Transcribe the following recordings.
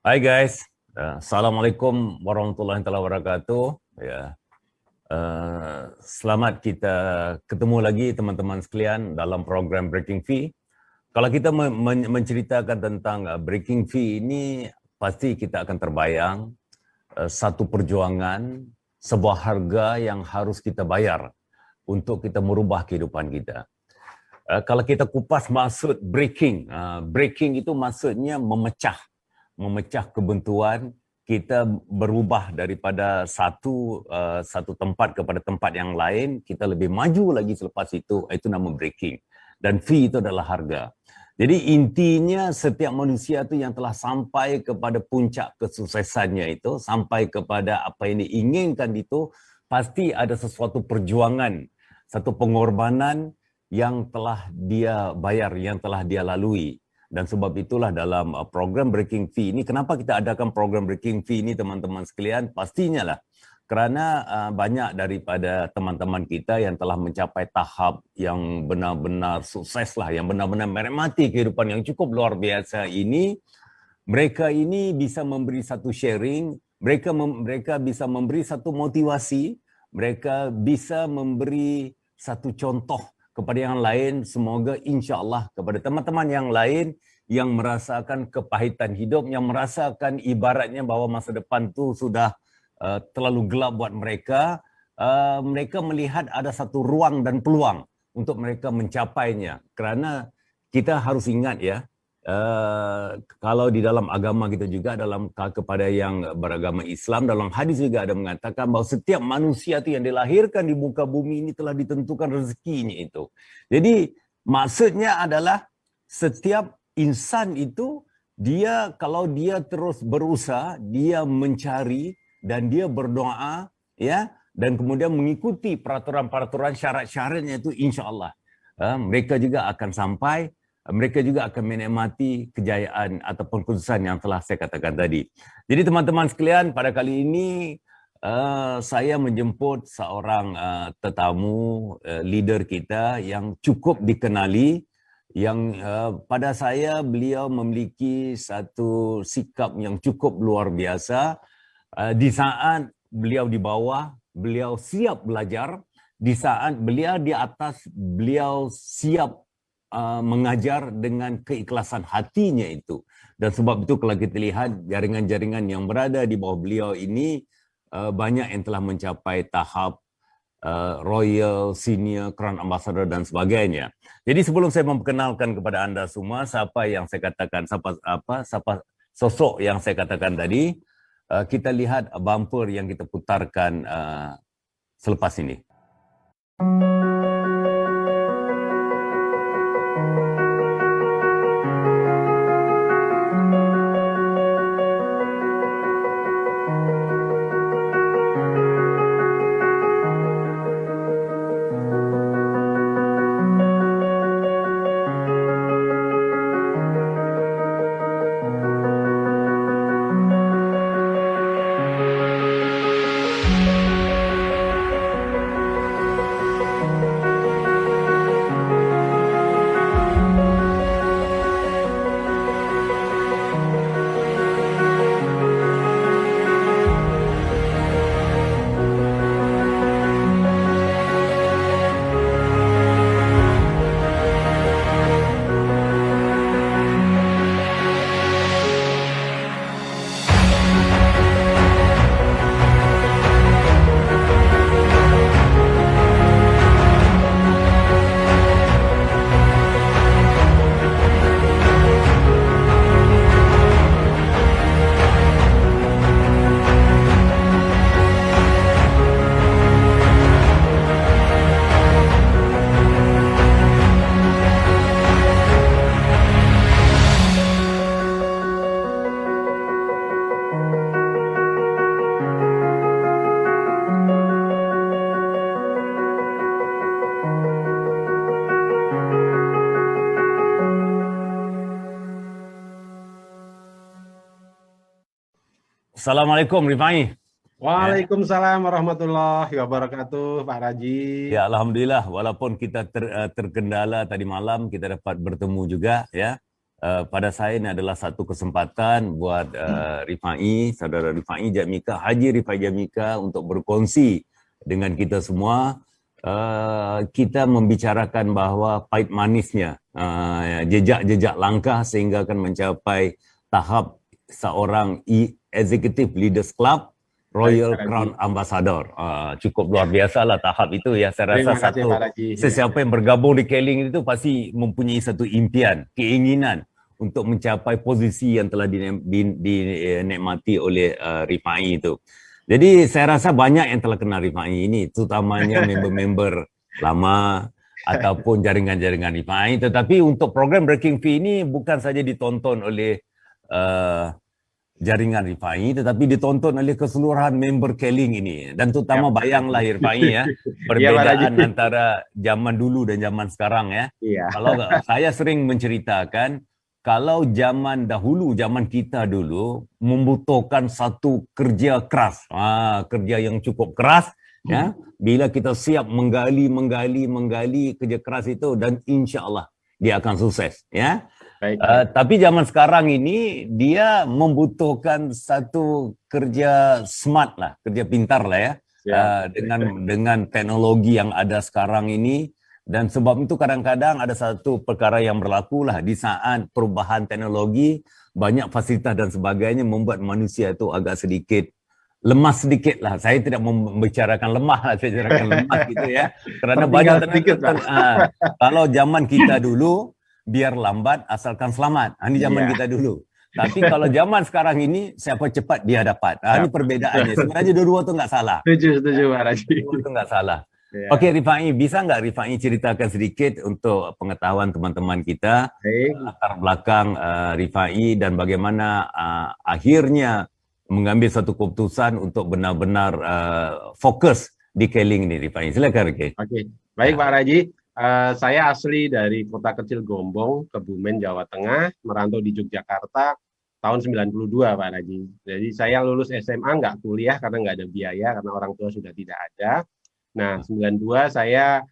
Hai guys, Assalamualaikum warahmatullahi wabarakatuh. Ya, selamat kita ketemu lagi teman-teman sekalian dalam program Breaking Fee. Kalau kita menceritakan tentang Breaking Fee ini, pasti kita akan terbayang satu perjuangan, sebuah harga yang harus kita bayar untuk kita merubah kehidupan kita. Kalau kita kupas maksud breaking itu maksudnya memecah kebentuan, kita berubah daripada satu tempat kepada tempat yang lain, kita lebih maju lagi selepas itu nama breaking. Dan fee itu adalah harga. Jadi intinya setiap manusia itu yang telah sampai kepada puncak kesuksesannya itu, sampai kepada apa yang diinginkan itu, pasti ada sesuatu perjuangan, satu pengorbanan yang telah dia bayar, yang telah dia lalui. Dan sebab itulah dalam program Breaking Fee ini, kenapa kita adakan program Breaking Fee ini teman-teman sekalian? Pastinya lah, kerana banyak daripada teman-teman kita yang telah mencapai tahap yang benar-benar sukses lah, yang benar-benar menikmati kehidupan yang cukup luar biasa ini, mereka ini bisa memberi satu sharing, mereka bisa memberi satu motivasi, mereka bisa memberi satu contoh kepada yang lain, semoga insya-Allah kepada teman-teman yang lain yang merasakan kepahitan hidup, yang merasakan ibaratnya bahawa masa depan tu sudah terlalu gelap buat mereka, mereka melihat ada satu ruang dan peluang untuk mereka mencapainya. Kerana kita harus ingat ya, kalau di dalam agama kita juga, dalam kepada yang beragama Islam, dalam hadis juga ada mengatakan bahawa setiap manusia itu yang dilahirkan di muka bumi ini telah ditentukan rezekinya itu. Jadi maksudnya adalah setiap insan itu, dia kalau dia terus berusaha, dia mencari dan dia berdoa, ya, dan kemudian mengikuti peraturan-peraturan syarat-syaratnya itu, insya-Allah mereka juga akan sampai, mereka juga akan menikmati kejayaan ataupun kesuksesan yang telah saya katakan tadi. Jadi teman-teman sekalian, pada kali ini saya menjemput seorang tetamu, leader kita yang cukup dikenali, yang pada saya beliau memiliki satu sikap yang cukup luar biasa. Di saat beliau di bawah, beliau siap belajar. Di saat beliau di atas, beliau siap mengajar dengan keikhlasan hatinya itu. Dan sebab itu kalau kita lihat jaringan-jaringan yang berada di bawah beliau ini, banyak yang telah mencapai tahap Royal, Senior, Crown Ambassador dan sebagainya. Jadi sebelum saya memperkenalkan kepada anda semua siapa yang saya katakan, siapa sosok yang saya katakan tadi, kita lihat bumper yang kita putarkan selepas ini. Assalamualaikum Rifai. Waalaikumsalam warahmatullahi wabarakatuh, Pak Raji. Ya, alhamdulillah, walaupun kita terkendala tadi malam, kita dapat bertemu juga ya. pada saya ini adalah satu kesempatan buat Rifai, saudara Rifai Jatmika, Haji Rifai Jatmika untuk berkongsi dengan kita semua. Kita membicarakan bahawa pahit manisnya jejak-jejak langkah sehingga akan mencapai tahap seorang Executive Leaders Club Royal Crown Ambassador. Cukup luar biasa lah tahap itu ya. Saya rasa sesiapa yang bergabung di Keling itu pasti mempunyai satu impian, keinginan untuk mencapai posisi yang telah dinikmati oleh Rifai itu. Jadi saya rasa banyak yang telah kenal Rifai ini, terutamanya member-member lama ataupun jaringan-jaringan Rifai. Tetapi untuk program Breaking Free ini bukan saja ditonton oleh jaringan Rifai, tetapi ditonton oleh keseluruhan member Keling ini. Dan terutama bayanglah Rifai ya, perbezaan antara zaman dulu dan zaman sekarang ya. Kalau saya sering menceritakan, kalau zaman dahulu, zaman kita dulu membutuhkan satu kerja keras, kerja yang cukup keras, ya. Bila kita siap menggali kerja keras itu, dan insya Allah dia akan sukses, ya. Tapi zaman sekarang ini dia membutuhkan satu kerja smart lah, kerja pintar lah ya, dengan teknologi yang ada sekarang ini. Dan sebab itu kadang-kadang ada satu perkara yang berlaku lah di saat perubahan teknologi, banyak fasilitas dan sebagainya membuat manusia itu agak sedikit lemas sedikit lah. Saya tidak membicarakan lemah lah, saya bicarakan lemas gitu ya. Kerana banyak kalau zaman kita dulu, biar lambat asalkan selamat. Ini zaman kita dulu. Tapi kalau zaman sekarang ini, siapa cepat dia dapat. Ini perbedaannya. Sebenarnya dua-dua itu nggak salah. Setuju Pak Raji. Dua itu nggak salah. Okey Rifai, bisa nggak Rifai ceritakan sedikit untuk pengetahuan teman-teman kita latar belakang Rifai dan bagaimana akhirnya mengambil satu keputusan untuk benar-benar fokus di Keling ini Rifai. Silakan Rifai. Oke, baik Pak Raji. Saya asli dari kota kecil Gombong, Kebumen, Jawa Tengah, merantau di Yogyakarta tahun 92 Pak Raji. Jadi saya lulus SMA nggak kuliah karena nggak ada biaya karena orang tua sudah tidak ada. Nah, 92 saya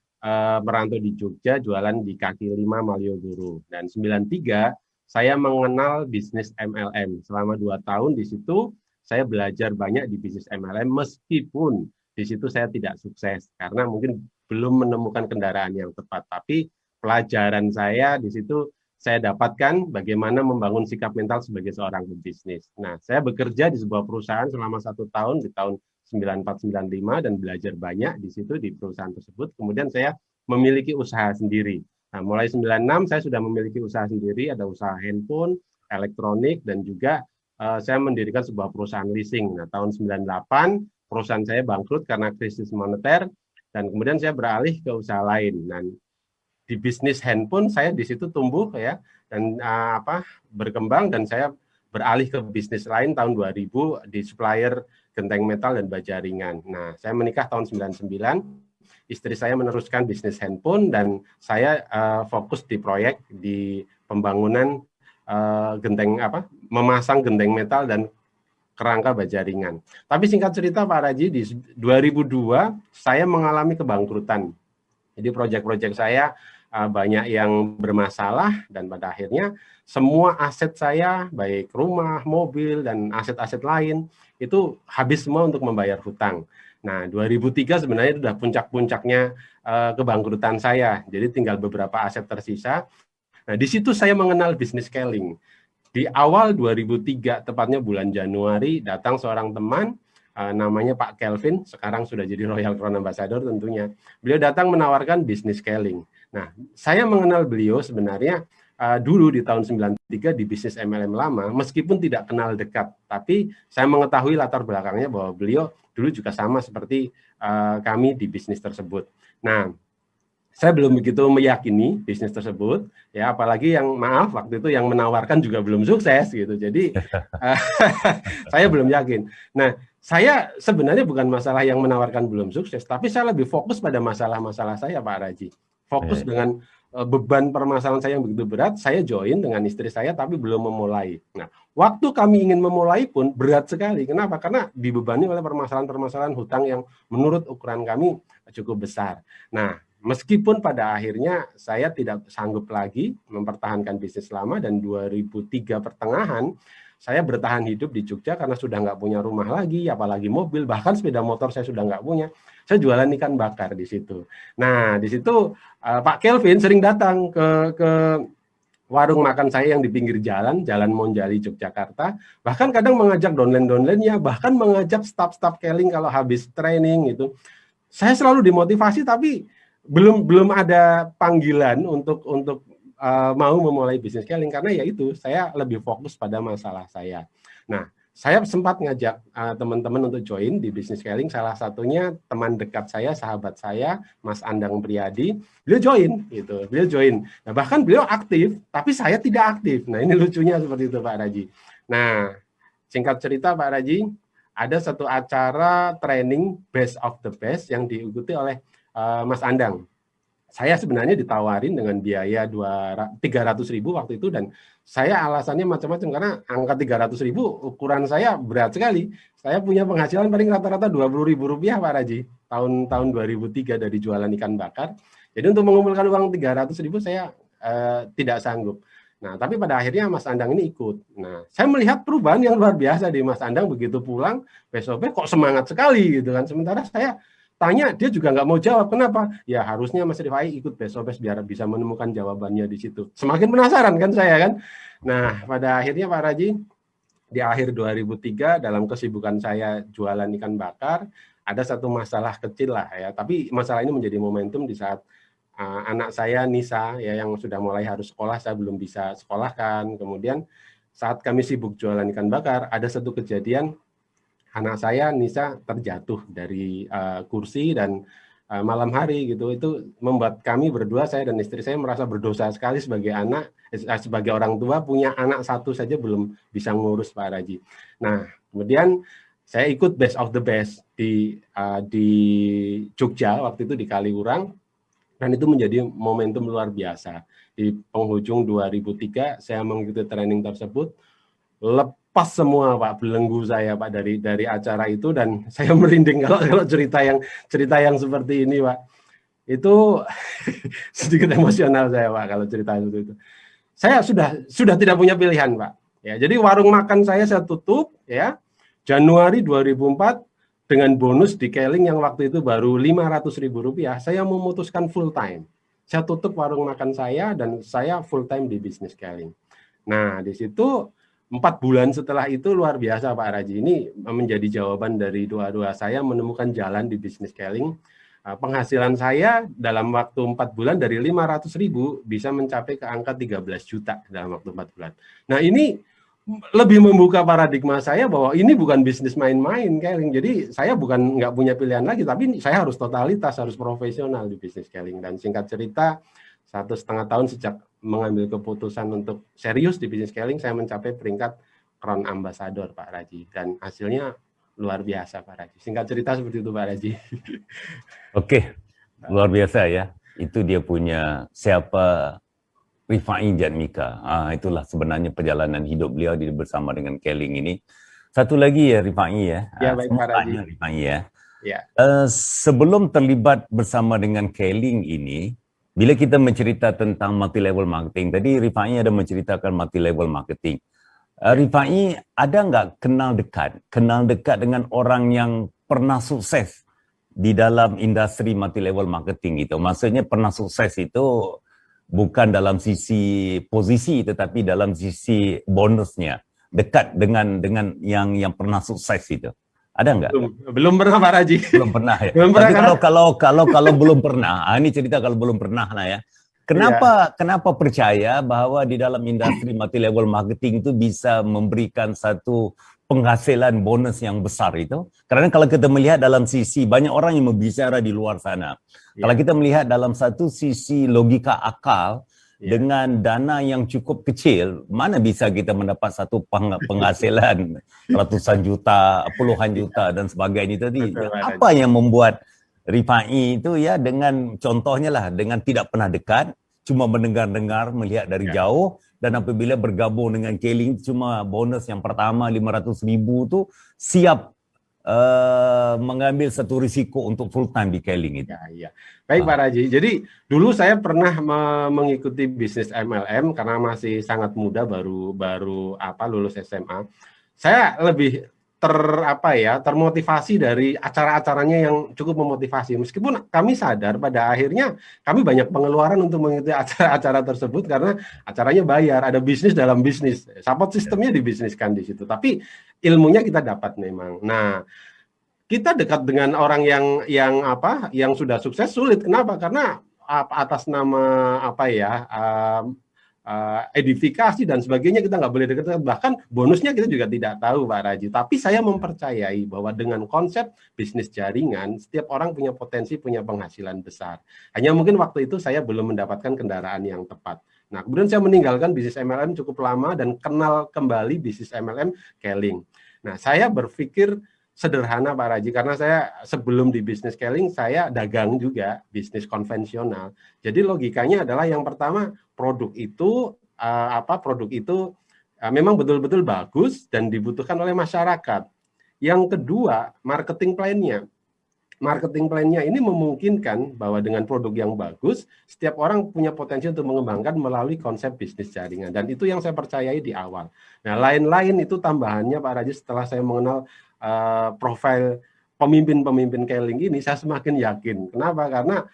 merantau di Jogja, jualan di kaki 5 Malioboro. Dan 93 saya mengenal bisnis MLM. Selama 2 tahun di situ saya belajar banyak di bisnis MLM meskipun di situ saya tidak sukses karena mungkin belum menemukan kendaraan yang tepat. Tapi pelajaran saya di situ saya dapatkan bagaimana membangun sikap mental sebagai seorang pebisnis. Nah, saya bekerja di sebuah perusahaan selama 1 tahun di tahun 94-95 dan belajar banyak di situ di perusahaan tersebut. Kemudian saya memiliki usaha sendiri. Nah, mulai 96 saya sudah memiliki usaha sendiri, ada usaha handphone, elektronik, dan juga saya mendirikan sebuah perusahaan leasing. Nah, tahun 98 perusahaan saya bangkrut karena krisis moneter dan kemudian saya beralih ke usaha lain. Dan di bisnis handphone saya di situ tumbuh ya dan berkembang dan saya beralih ke bisnis lain tahun 2000 di supplier genteng metal dan baja ringan. Nah, saya menikah tahun 99, istri saya meneruskan bisnis handphone dan saya fokus di proyek di pembangunan memasang genteng metal dan kerangka baja ringan. Tapi singkat cerita Pak Raji, di 2002 saya mengalami kebangkrutan. Jadi proyek-proyek saya banyak yang bermasalah dan pada akhirnya semua aset saya, baik rumah, mobil, dan aset-aset lain, itu habis semua untuk membayar hutang. Nah, 2003 sebenarnya itu sudah puncak-puncaknya kebangkrutan saya. Jadi tinggal beberapa aset tersisa. Nah, di situ saya mengenal bisnis scaling. Di awal 2003, tepatnya bulan Januari, datang seorang teman, namanya Pak Kelvin, sekarang sudah jadi Royal Crown Ambassador tentunya. Beliau datang menawarkan bisnis scaling. Nah, saya mengenal beliau sebenarnya dulu di tahun 93 di bisnis MLM lama, meskipun tidak kenal dekat, tapi saya mengetahui latar belakangnya bahwa beliau dulu juga sama seperti kami di bisnis tersebut. Nah, saya belum begitu meyakini bisnis tersebut, ya apalagi yang maaf waktu itu yang menawarkan juga belum sukses gitu. Jadi saya belum yakin. Nah, saya sebenarnya bukan masalah yang menawarkan belum sukses, tapi saya lebih fokus pada masalah-masalah saya Pak Raji. Fokus dengan beban permasalahan saya yang begitu berat, saya join dengan istri saya tapi belum memulai. Nah, waktu kami ingin memulai pun berat sekali. Kenapa? Karena dibebani oleh permasalahan-permasalahan hutang yang menurut ukuran kami cukup besar. Nah, meskipun pada akhirnya saya tidak sanggup lagi mempertahankan bisnis lama, dan 2003 pertengahan saya bertahan hidup di Jogja karena sudah nggak punya rumah lagi, apalagi mobil, bahkan sepeda motor saya sudah nggak punya. Saya jualan ikan bakar di situ. Nah, di situ Pak Kelvin sering datang ke warung makan saya yang di pinggir jalan, Jalan Monjali, Yogyakarta. Bahkan kadang mengajak downline-downline-nya, bahkan mengajak staff-staff Keling kalau habis training itu. Saya selalu dimotivasi, tapi belum ada panggilan untuk mau memulai bisnis Keling, karena ya itu, saya lebih fokus pada masalah saya. Nah, saya sempat ngajak teman-teman untuk join di bisnis Keling, salah satunya teman dekat saya, sahabat saya, Mas Andang Priyadi, beliau join. Nah, bahkan beliau aktif, tapi saya tidak aktif. Nah, ini lucunya seperti itu Pak Raji. Nah, singkat cerita Pak Raji, ada satu acara training Best of the Best yang diikuti oleh Mas Andang. Saya sebenarnya ditawarin dengan biaya 300.000 waktu itu, dan saya alasannya macam-macam karena angka 300.000 ukuran saya berat sekali. Saya punya penghasilan paling rata-rata Rp20.000 Pak Raji tahun 2003 dari jualan ikan bakar. Jadi untuk mengumpulkan uang 300.000 saya tidak sanggup. Nah, tapi pada akhirnya Mas Andang ini ikut. Nah, saya melihat perubahan yang luar biasa di Mas Andang, begitu pulang, besoknya kok semangat sekali gitu kan. Sementara saya tanya, dia juga nggak mau jawab. Kenapa? Ya harusnya Mas Rifai ikut besok biar bisa menemukan jawabannya di situ. Semakin penasaran kan saya kan. Nah, pada akhirnya Pak Raji, di akhir 2003 dalam kesibukan saya jualan ikan bakar, ada satu masalah kecil lah ya. Tapi masalah ini menjadi momentum di saat anak saya Nisa ya yang sudah mulai harus sekolah, saya belum bisa sekolahkan. Kemudian saat kami sibuk jualan ikan bakar, ada satu kejadian anak saya Nisa terjatuh dari kursi dan malam hari gitu. Itu membuat kami berdua, saya dan istri saya, merasa berdosa sekali sebagai anak, sebagai orang tua punya anak satu saja belum bisa ngurus Pak Raji. Nah, kemudian saya ikut Best of the Best di Jogja waktu itu di Kaliurang. Dan itu menjadi momentum luar biasa. Di penghujung 2003 saya mengikuti training tersebut, lepas semua Pak belenggu saya Pak dari acara itu, dan saya merinding kalau cerita yang seperti ini Pak. Itu sedikit emosional saya Pak kalau cerita itu. Saya sudah tidak punya pilihan Pak. Ya, jadi warung makan saya tutup ya. Januari 2004 dengan bonus di Keling yang waktu itu baru Rp500.000, saya memutuskan full time. Saya tutup warung makan saya dan saya full time di bisnis Keling. Nah, di situ 4 bulan setelah itu luar biasa Pak Raji. Ini menjadi jawaban dari doa-doa saya menemukan jalan di bisnis Keling. Penghasilan saya dalam waktu 4 bulan dari 500.000 bisa mencapai ke angka 13 juta dalam waktu 4 bulan. Nah, ini lebih membuka paradigma saya bahwa ini bukan bisnis main-main Keling. Jadi saya nggak punya pilihan lagi, tapi saya harus totalitas, harus profesional di bisnis Keling. Dan singkat cerita, 1,5 tahun sejak mengambil keputusan untuk serius di bisnis Keling, saya mencapai peringkat Crown Ambassador Pak Raji. Dan hasilnya luar biasa Pak Raji. Singkat cerita seperti itu Pak Raji. Oke, luar biasa ya. Itu dia punya siapa Rifai Jatmika. Itulah sebenarnya perjalanan hidup beliau bersama dengan Keling ini. Satu lagi ya Rifai ya. Ya baik Pak Raji. Rifai ya. Ya. Sebelum terlibat bersama dengan Keling ini, bila kita mencerita tentang multi-level marketing, tadi Rifai ada menceritakan multi-level marketing. Rifai ada nggak kenal dekat dengan orang yang pernah sukses di dalam industri multi-level marketing gitu? Maksudnya pernah sukses itu bukan dalam sisi posisi tetapi dalam sisi bonusnya, dekat dengan yang pernah sukses itu. Ada nggak? Belum pernah Pak Raji. Belum pernah ya. Belum pernah, tapi kalau belum pernah, ini cerita kalau belum pernah lah ya. Kenapa percaya bahwa di dalam industri multi-level marketing itu bisa memberikan satu penghasilan bonus yang besar itu? Karena kalau kita melihat dalam sisi, banyak orang yang berbicara di luar sana. Kalau kita melihat dalam satu sisi logika akal, dengan dana yang cukup kecil, mana bisa kita mendapat satu penghasilan ratusan juta, puluhan juta dan sebagainya tadi. Apa yang membuat Rifai itu ya dengan contohnya lah, dengan tidak pernah dekat, cuma mendengar-dengar, melihat dari jauh, dan apabila bergabung dengan Keling cuma bonus yang pertama 500.000 tu siap mengambil satu risiko untuk full time di Keling itu. Ya, iya. Baik Pak Raji. Jadi dulu saya pernah mengikuti bisnis MLM karena masih sangat muda, baru lulus SMA. Saya lebih termotivasi dari acara-acaranya yang cukup memotivasi. Meskipun kami sadar pada akhirnya kami banyak pengeluaran untuk mengikuti acara-acara tersebut karena acaranya bayar, ada bisnis dalam bisnis. Support sistemnya dibisniskan di situ. Tapi ilmunya kita dapat memang. Nah, kita dekat dengan orang yang sudah sukses sulit. Kenapa? Karena atas nama edifikasi dan sebagainya kita nggak boleh dekat. Bahkan bonusnya kita juga tidak tahu, Pak Raji. Tapi saya mempercayai bahwa dengan konsep bisnis jaringan, setiap orang punya potensi, punya penghasilan besar. Hanya mungkin waktu itu saya belum mendapatkan kendaraan yang tepat. Nah, kemudian saya meninggalkan bisnis MLM cukup lama dan kenal kembali bisnis MLM Keling. Nah, saya berpikir sederhana Pak Raji, karena saya sebelum di bisnis Keling, saya dagang juga, bisnis konvensional. Jadi logikanya adalah yang pertama, produk itu memang betul-betul bagus dan dibutuhkan oleh masyarakat. Yang kedua, marketing plan-nya. Marketing plan-nya ini memungkinkan bahwa dengan produk yang bagus, setiap orang punya potensi untuk mengembangkan melalui konsep bisnis jaringan. Dan itu yang saya percayai di awal. Nah, lain-lain itu tambahannya Pak Raji, setelah saya mengenal profil pemimpin-pemimpin Keling ini, saya semakin yakin. Kenapa? Karena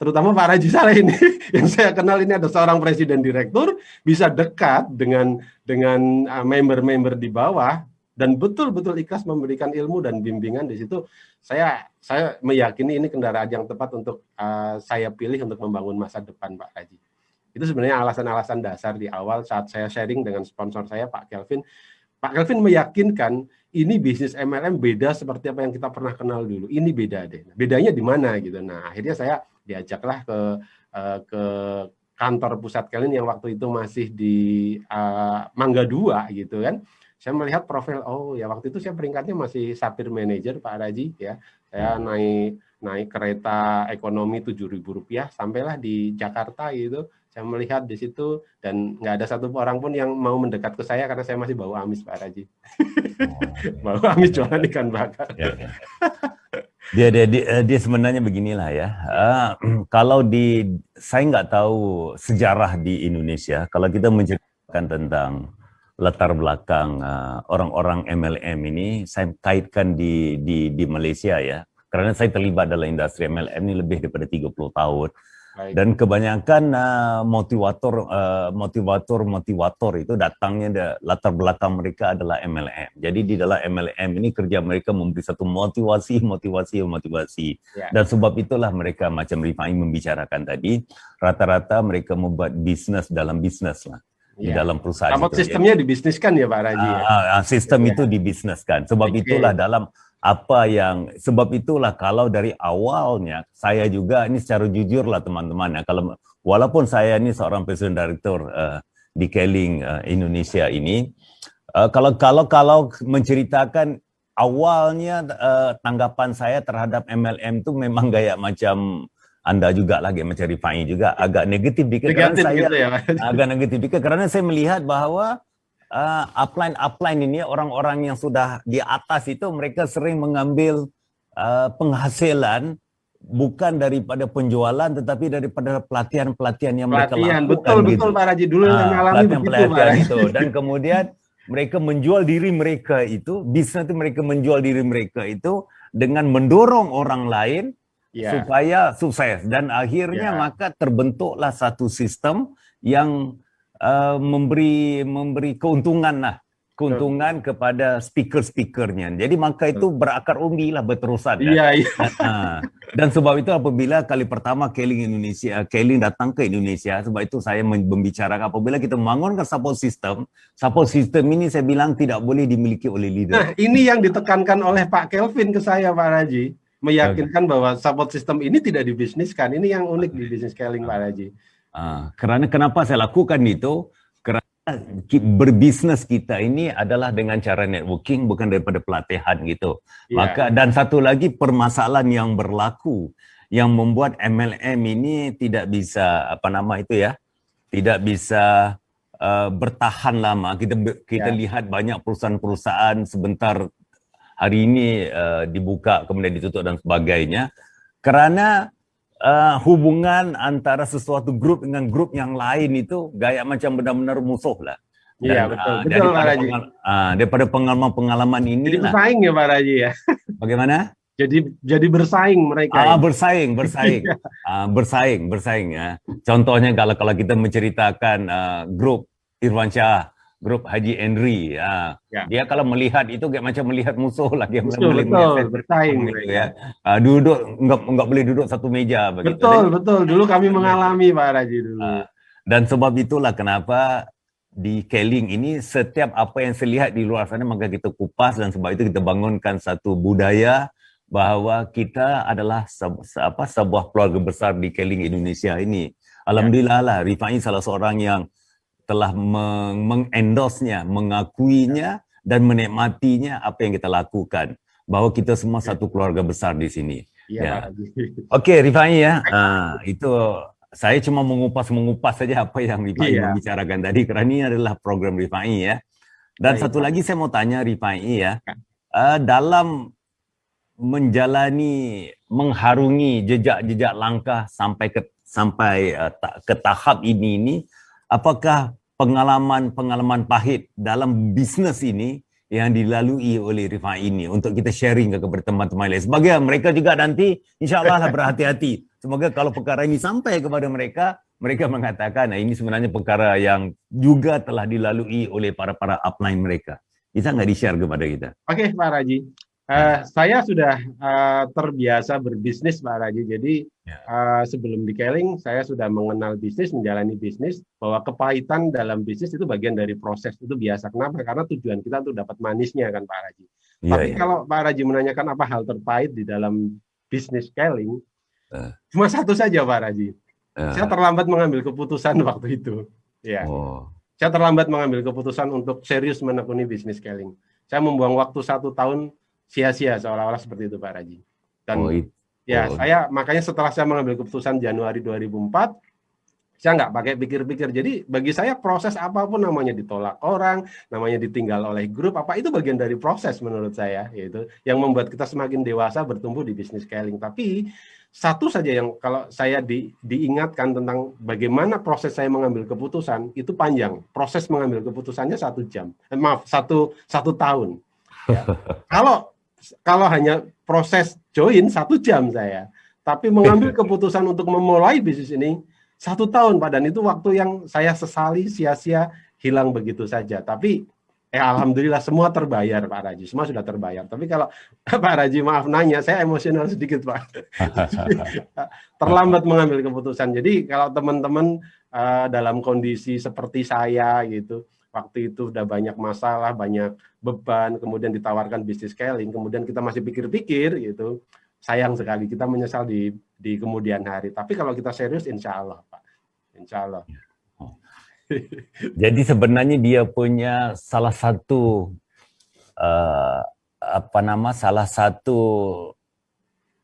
terutama Pak Raji Saleh ini yang saya kenal ini ada seorang presiden direktur, bisa dekat dengan member-member di bawah dan betul-betul ikhlas memberikan ilmu dan bimbingan di situ. Saya meyakini ini kendaraan yang tepat untuk saya pilih untuk membangun masa depan, Pak Raji. Itu sebenarnya alasan-alasan dasar di awal saat saya sharing dengan sponsor saya, Pak Kelvin. Pak Kelvin meyakinkan ini bisnis MLM beda seperti apa yang kita pernah kenal dulu. Ini beda deh. Bedanya di mana gitu. Nah, akhirnya saya diajaklah ke kantor pusat Keling yang waktu itu masih di Mangga 2 gitu kan. Saya melihat profil, oh ya waktu itu saya peringkatnya masih Sapir Manager Pak Raji ya. Saya naik kereta ekonomi Rp7.000 sampailah di Jakarta gitu. Saya melihat di situ dan nggak ada satu orang pun yang mau mendekat ke saya karena saya masih bau amis Pak Raji. Bau amis jualan ikan bakar. Ya. Dia sebenarnya beginilah ya. Kalau saya nggak tahu sejarah di Indonesia. Kalau kita menceritakan tentang latar belakang orang-orang MLM ini, saya kaitkan di Malaysia ya. Karena saya terlibat dalam industri MLM ini lebih daripada 30 tahun. Baik. Dan kebanyakan motivator itu datangnya latar belakang mereka adalah MLM. Jadi di dalam MLM ini kerja mereka memberi satu motivasi. Ya. Dan sebab itulah mereka macam Rifai membicarakan tadi, rata-rata mereka membuat bisnis dalam bisnis lah. Di dalam perusahaan. Support sistemnya dibisniskan ya Pak Raji. Sistem itu dibisniskan. Sebab itulah sebab itulah kalau dari awalnya saya juga ini secara jujur lah teman-teman ya, kalau walaupun saya ini seorang presiden direktur di Keling Indonesia ini, kalau menceritakan awalnya tanggapan saya terhadap MLM itu memang gaya macam Anda juga lagi macam Rifai juga agak negatif dikit agak negatif dikit karena saya melihat bahwa upline ini orang-orang yang sudah di atas itu mereka sering mengambil penghasilan bukan daripada penjualan tetapi daripada pelatihan yang mereka lakukan. Betul Pak Raji, dulu yang mengalami begitu Pak Raji. Dan kemudian mereka menjual diri mereka itu, bisnis itu mereka menjual diri mereka itu dengan mendorong orang lain supaya sukses dan akhirnya maka terbentuklah satu sistem yang memberi keuntungan kepada speaker-speakernya. Jadi maka itu berakar umbi lah berterusan. Dan sebab itu apabila kali pertama Keling datang ke Indonesia, sebab itu saya membicarakan apabila kita membangunkan support system ini saya bilang tidak boleh dimiliki oleh leader. Nah, ini yang ditekankan oleh Pak Kelvin ke saya Pak Raji, meyakinkan bahwa support system ini tidak dibisniskan. Ini yang unik di bisnis Keling Pak Raji. Karena kenapa saya lakukan itu? Karena berbisnis kita ini adalah dengan cara networking bukan daripada pelatihan gitu. Maka dan satu lagi permasalahan yang berlaku yang membuat MLM ini tidak bisa tidak bisa bertahan lama. Kita lihat banyak perusahaan-perusahaan sebentar hari ini dibuka kemudian ditutup dan sebagainya, kerana hubungan antara sesuatu grup dengan grup yang lain itu gaya macam benar-benar musuh lah. Iya, Dan betul. Betul, Pak Raji. daripada pengalaman Jadi inilah. bersaing ya, Pak Raji ya. Bagaimana? Jadi bersaing mereka ya. Bersaing ya. Contohnya kalau kita menceritakan grup Irwan Shah, grup Haji Henry, Ya. dia kalau melihat itu kayak macam melihat musuh lah, dia Betul, bersaing gitu mereka. ya. Duduk nggak boleh duduk satu meja begitu. Betul. Dulu kami mengalami, Pak Raji dulu. Dan sebab itulah kenapa di Keling ini setiap apa yang saya lihat di luar sana maka kita kupas, dan sebab itu kita bangunkan satu budaya bahwa kita adalah sebuah keluarga besar di Keling Indonesia ini. Alhamdulillah lah, Rifai salah seorang yang telah mengendorse-nya, mengakuinya dan menikmatinya apa yang kita lakukan, bahwa kita semua satu keluarga besar di sini. Iya, Oke, Rifai ya, itu saya cuma mengupas saja apa yang Rifai membicarakan tadi, kerana ini adalah program Rifai ya. Dan satu lagi saya mau tanya Rifai ya, dalam mengharungi jejak-jejak langkah sampai ke tahap ini, apakah pengalaman pahit dalam bisnes ini yang dilalui oleh Rifai ini untuk kita sharing kepada teman-teman lain, sebagai mereka juga nanti insya-Allah lah berhati-hati. Semoga kalau perkara ini sampai kepada mereka mengatakan ini sebenarnya perkara yang juga telah dilalui oleh para upline mereka. Bisa nggak di-share kepada kita? Oke, Pak Raji. Saya sudah terbiasa berbisnis, Pak Raji. Jadi sebelum di Keling, saya sudah mengenal bisnis, menjalani bisnis, bahwa kepahitan dalam bisnis itu bagian dari proses, itu biasa. Kenapa? Karena tujuan kita untuk dapat manisnya kan, Pak Raji. Tapi kalau Pak Raji menanyakan apa hal terpahit di dalam bisnis Keling, cuma satu saja, Pak Raji. Saya terlambat mengambil keputusan waktu itu. Ya. Saya terlambat mengambil keputusan untuk serius menekuni bisnis Keling. Saya membuang waktu 1 tahun sia-sia, seolah-olah seperti itu, Pak Raji. Dan saya makanya setelah saya mengambil keputusan Januari 2004, saya nggak pakai pikir-pikir. Jadi bagi saya proses apapun, namanya ditolak orang, namanya ditinggal oleh grup, apa itu bagian dari proses menurut saya, yaitu yang membuat kita semakin dewasa bertumbuh di bisnis Keling. Tapi satu saja yang kalau saya diingatkan tentang bagaimana proses saya mengambil keputusan, itu panjang. Proses mengambil keputusannya 1 jam. Satu tahun. Ya. Kalau hanya proses join 1 jam saya, tapi mengambil keputusan untuk memulai bisnis ini 1 tahun, Pak, dan itu waktu yang saya sesali, sia-sia, hilang begitu saja. Tapi alhamdulillah semua terbayar, Pak Raji, semua sudah terbayar. Tapi kalau Pak Raji maaf nanya, saya emosional sedikit, Pak. Terlambat mengambil keputusan. Jadi kalau teman-teman dalam kondisi seperti saya gitu, waktu itu udah banyak masalah, banyak beban, kemudian ditawarkan bisnis Keling, kemudian kita masih pikir-pikir gitu, sayang sekali, kita menyesal di kemudian hari. Tapi kalau kita serius, insya Allah, Pak, insya Allah. Jadi sebenarnya dia punya salah satu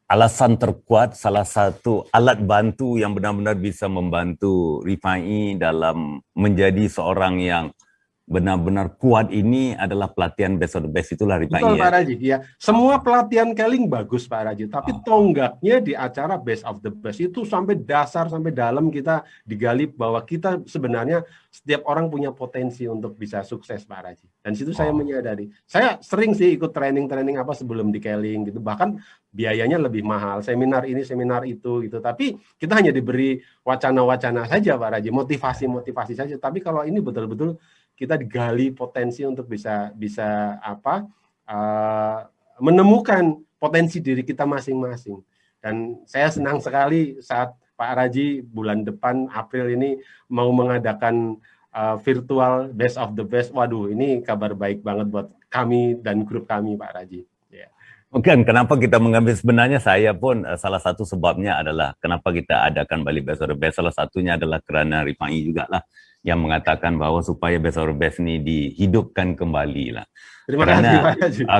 alasan terkuat, salah satu alat bantu yang benar-benar bisa membantu Rifai dalam menjadi seorang yang benar-benar kuat ini adalah pelatihan Best of the Best, itulah Rifai. Betul, Pak Raji. Ya, semua pelatihan Keling bagus, Pak Raji. Tapi tonggaknya di acara Best of the Best itu sampai dasar, sampai dalam kita digali bahwa kita sebenarnya setiap orang punya potensi untuk bisa sukses, Pak Raji. Dan situ saya menyadari. Saya sering sih ikut training-training apa sebelum di Keling gitu. Bahkan biayanya lebih mahal, seminar ini, seminar itu gitu. Tapi kita hanya diberi wacana-wacana saja, Pak Raji, motivasi-motivasi saja. Tapi kalau ini betul-betul kita digali potensi untuk bisa menemukan potensi diri kita masing-masing. Dan saya senang sekali saat Pak Raji bulan depan April ini mau mengadakan virtual Best of the Best. Waduh, ini kabar baik banget buat kami dan grup kami, Pak Raji. Mungkin kenapa kita mengambil, sebenarnya saya pun salah satu sebabnya adalah kenapa kita adakan Bali Best of the Best, salah satunya adalah kerana Rifai juga lah yang mengatakan bahwa supaya Best of the Best ini dihidupkan kembali lah.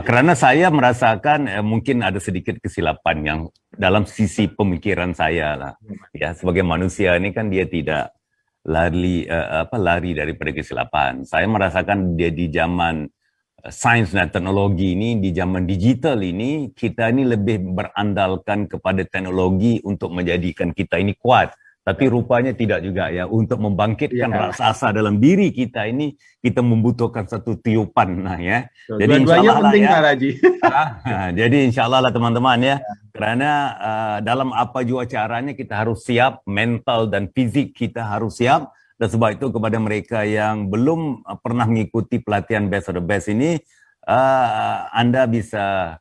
Kerana saya merasakan mungkin ada sedikit kesilapan yang dalam sisi pemikiran saya lah. Ya, sebagai manusia ini kan dia tidak lari daripada kesilapan. Saya merasakan dia di zaman sains dan teknologi ini, di zaman digital ini, kita ini lebih berandalkan kepada teknologi untuk menjadikan kita ini kuat. Tapi rupanya tidak juga ya. Untuk membangkitkan Ya, raksasa dalam diri kita ini, kita membutuhkan satu tiupan. Nah ya. Jadi insya dua-duanya Allah lah penting ya. Pak Raji. Jadi insya Allah lah teman-teman ya. Karena dalam apa juga caranya kita harus siap, mental dan fisik kita harus siap. Dan sebab itu kepada mereka yang belum pernah mengikuti pelatihan Best of the Best ini, Anda bisa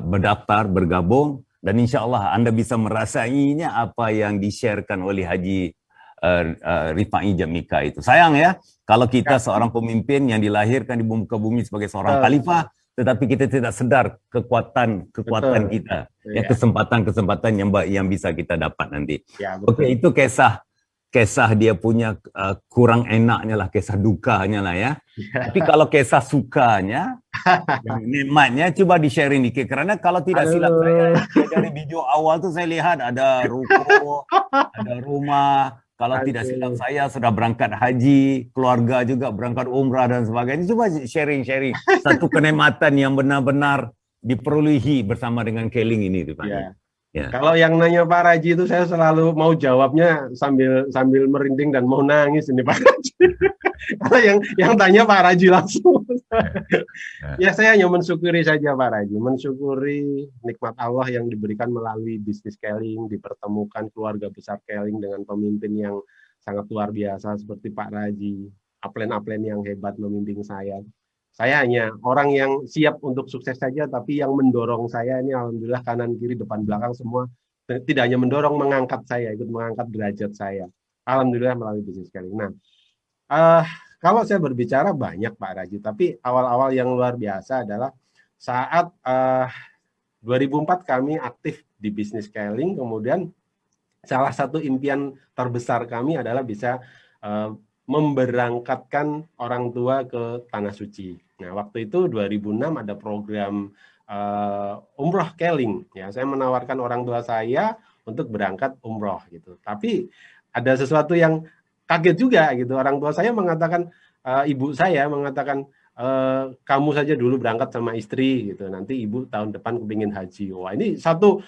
berdaftar, bergabung, dan insya Allah Anda bisa merasainya apa yang di-sharekan oleh Haji Rifai Jamika itu. Sayang ya, kalau kita seorang pemimpin yang dilahirkan di muka bumi sebagai seorang khalifah, tetapi kita tidak sadar kekuatan kita, ya, kesempatan yang bisa kita dapat nanti. Ya, Oke, itu kisah dia punya kurang enaknya lah, kisah dukanya lah ya. Tapi kalau kisah sukanya, yang nikmatnya coba di-sharing dikit. Karena kalau tidak silap saya, dari video awal tuh saya lihat ada ruko, ada rumah. Kalau tidak silap saya sudah berangkat haji, keluarga juga berangkat umrah dan sebagainya. Coba sharing-sharing satu kenikmatan yang benar-benar diperolehi bersama dengan Keling ini, Pak. Ya. Ya. Kalau yang nanya Pak Raji itu saya selalu mau jawabnya sambil merinding dan mau nangis ini Pak Raji. Kalau yang tanya Pak Raji langsung. Ya saya hanya mensyukuri saja Pak Raji, mensyukuri nikmat Allah yang diberikan melalui bisnis Keling, dipertemukan keluarga besar Keling dengan pemimpin yang sangat luar biasa seperti Pak Raji, aplen-aplen yang hebat membimbing saya. Saya hanya orang yang siap untuk sukses saja, tapi yang mendorong saya ini alhamdulillah kanan, kiri, depan, belakang semua tidak hanya mendorong, mengangkat saya, ikut mengangkat derajat saya. Alhamdulillah melalui bisnis Keling. Nah, kalau saya berbicara banyak Pak Raji, tapi awal-awal yang luar biasa adalah saat 2004 kami aktif di bisnis Keling, kemudian salah satu impian terbesar kami adalah bisa memberangkatkan orang tua ke Tanah Suci. Nah, waktu itu 2006 ada program umroh Keling. Ya, saya menawarkan orang tua saya untuk berangkat umroh gitu. Tapi ada sesuatu yang kaget juga gitu. Orang tua saya mengatakan, ibu saya mengatakan, kamu saja dulu berangkat sama istri gitu. Nanti ibu tahun depan kepingin haji. Wah, ini satu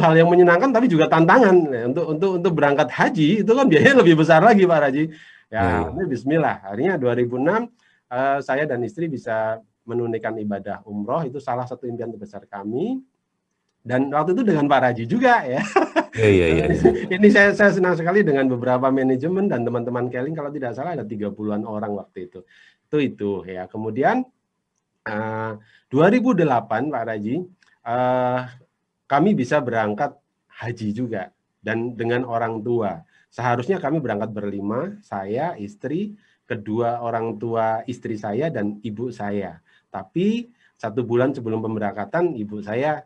hal yang menyenangkan tapi juga tantangan. Nah, untuk berangkat haji itu kan biayanya lebih besar lagi Pak Raji. Ya, ini bismillah. Akhirnya 2006 saya dan istri bisa menunaikan ibadah umroh, itu salah satu impian terbesar kami. Dan waktu itu dengan Pak Raji juga ya. Ini saya senang sekali dengan beberapa manajemen dan teman-teman Keling, kalau tidak salah ada 30-an orang waktu itu. Itu ya. Kemudian 2008 Pak Raji, kami bisa berangkat haji juga dan dengan orang tua. Seharusnya kami berangkat berlima, saya, istri, kedua orang tua istri saya, dan ibu saya. Tapi 1 bulan sebelum pemberangkatan, ibu saya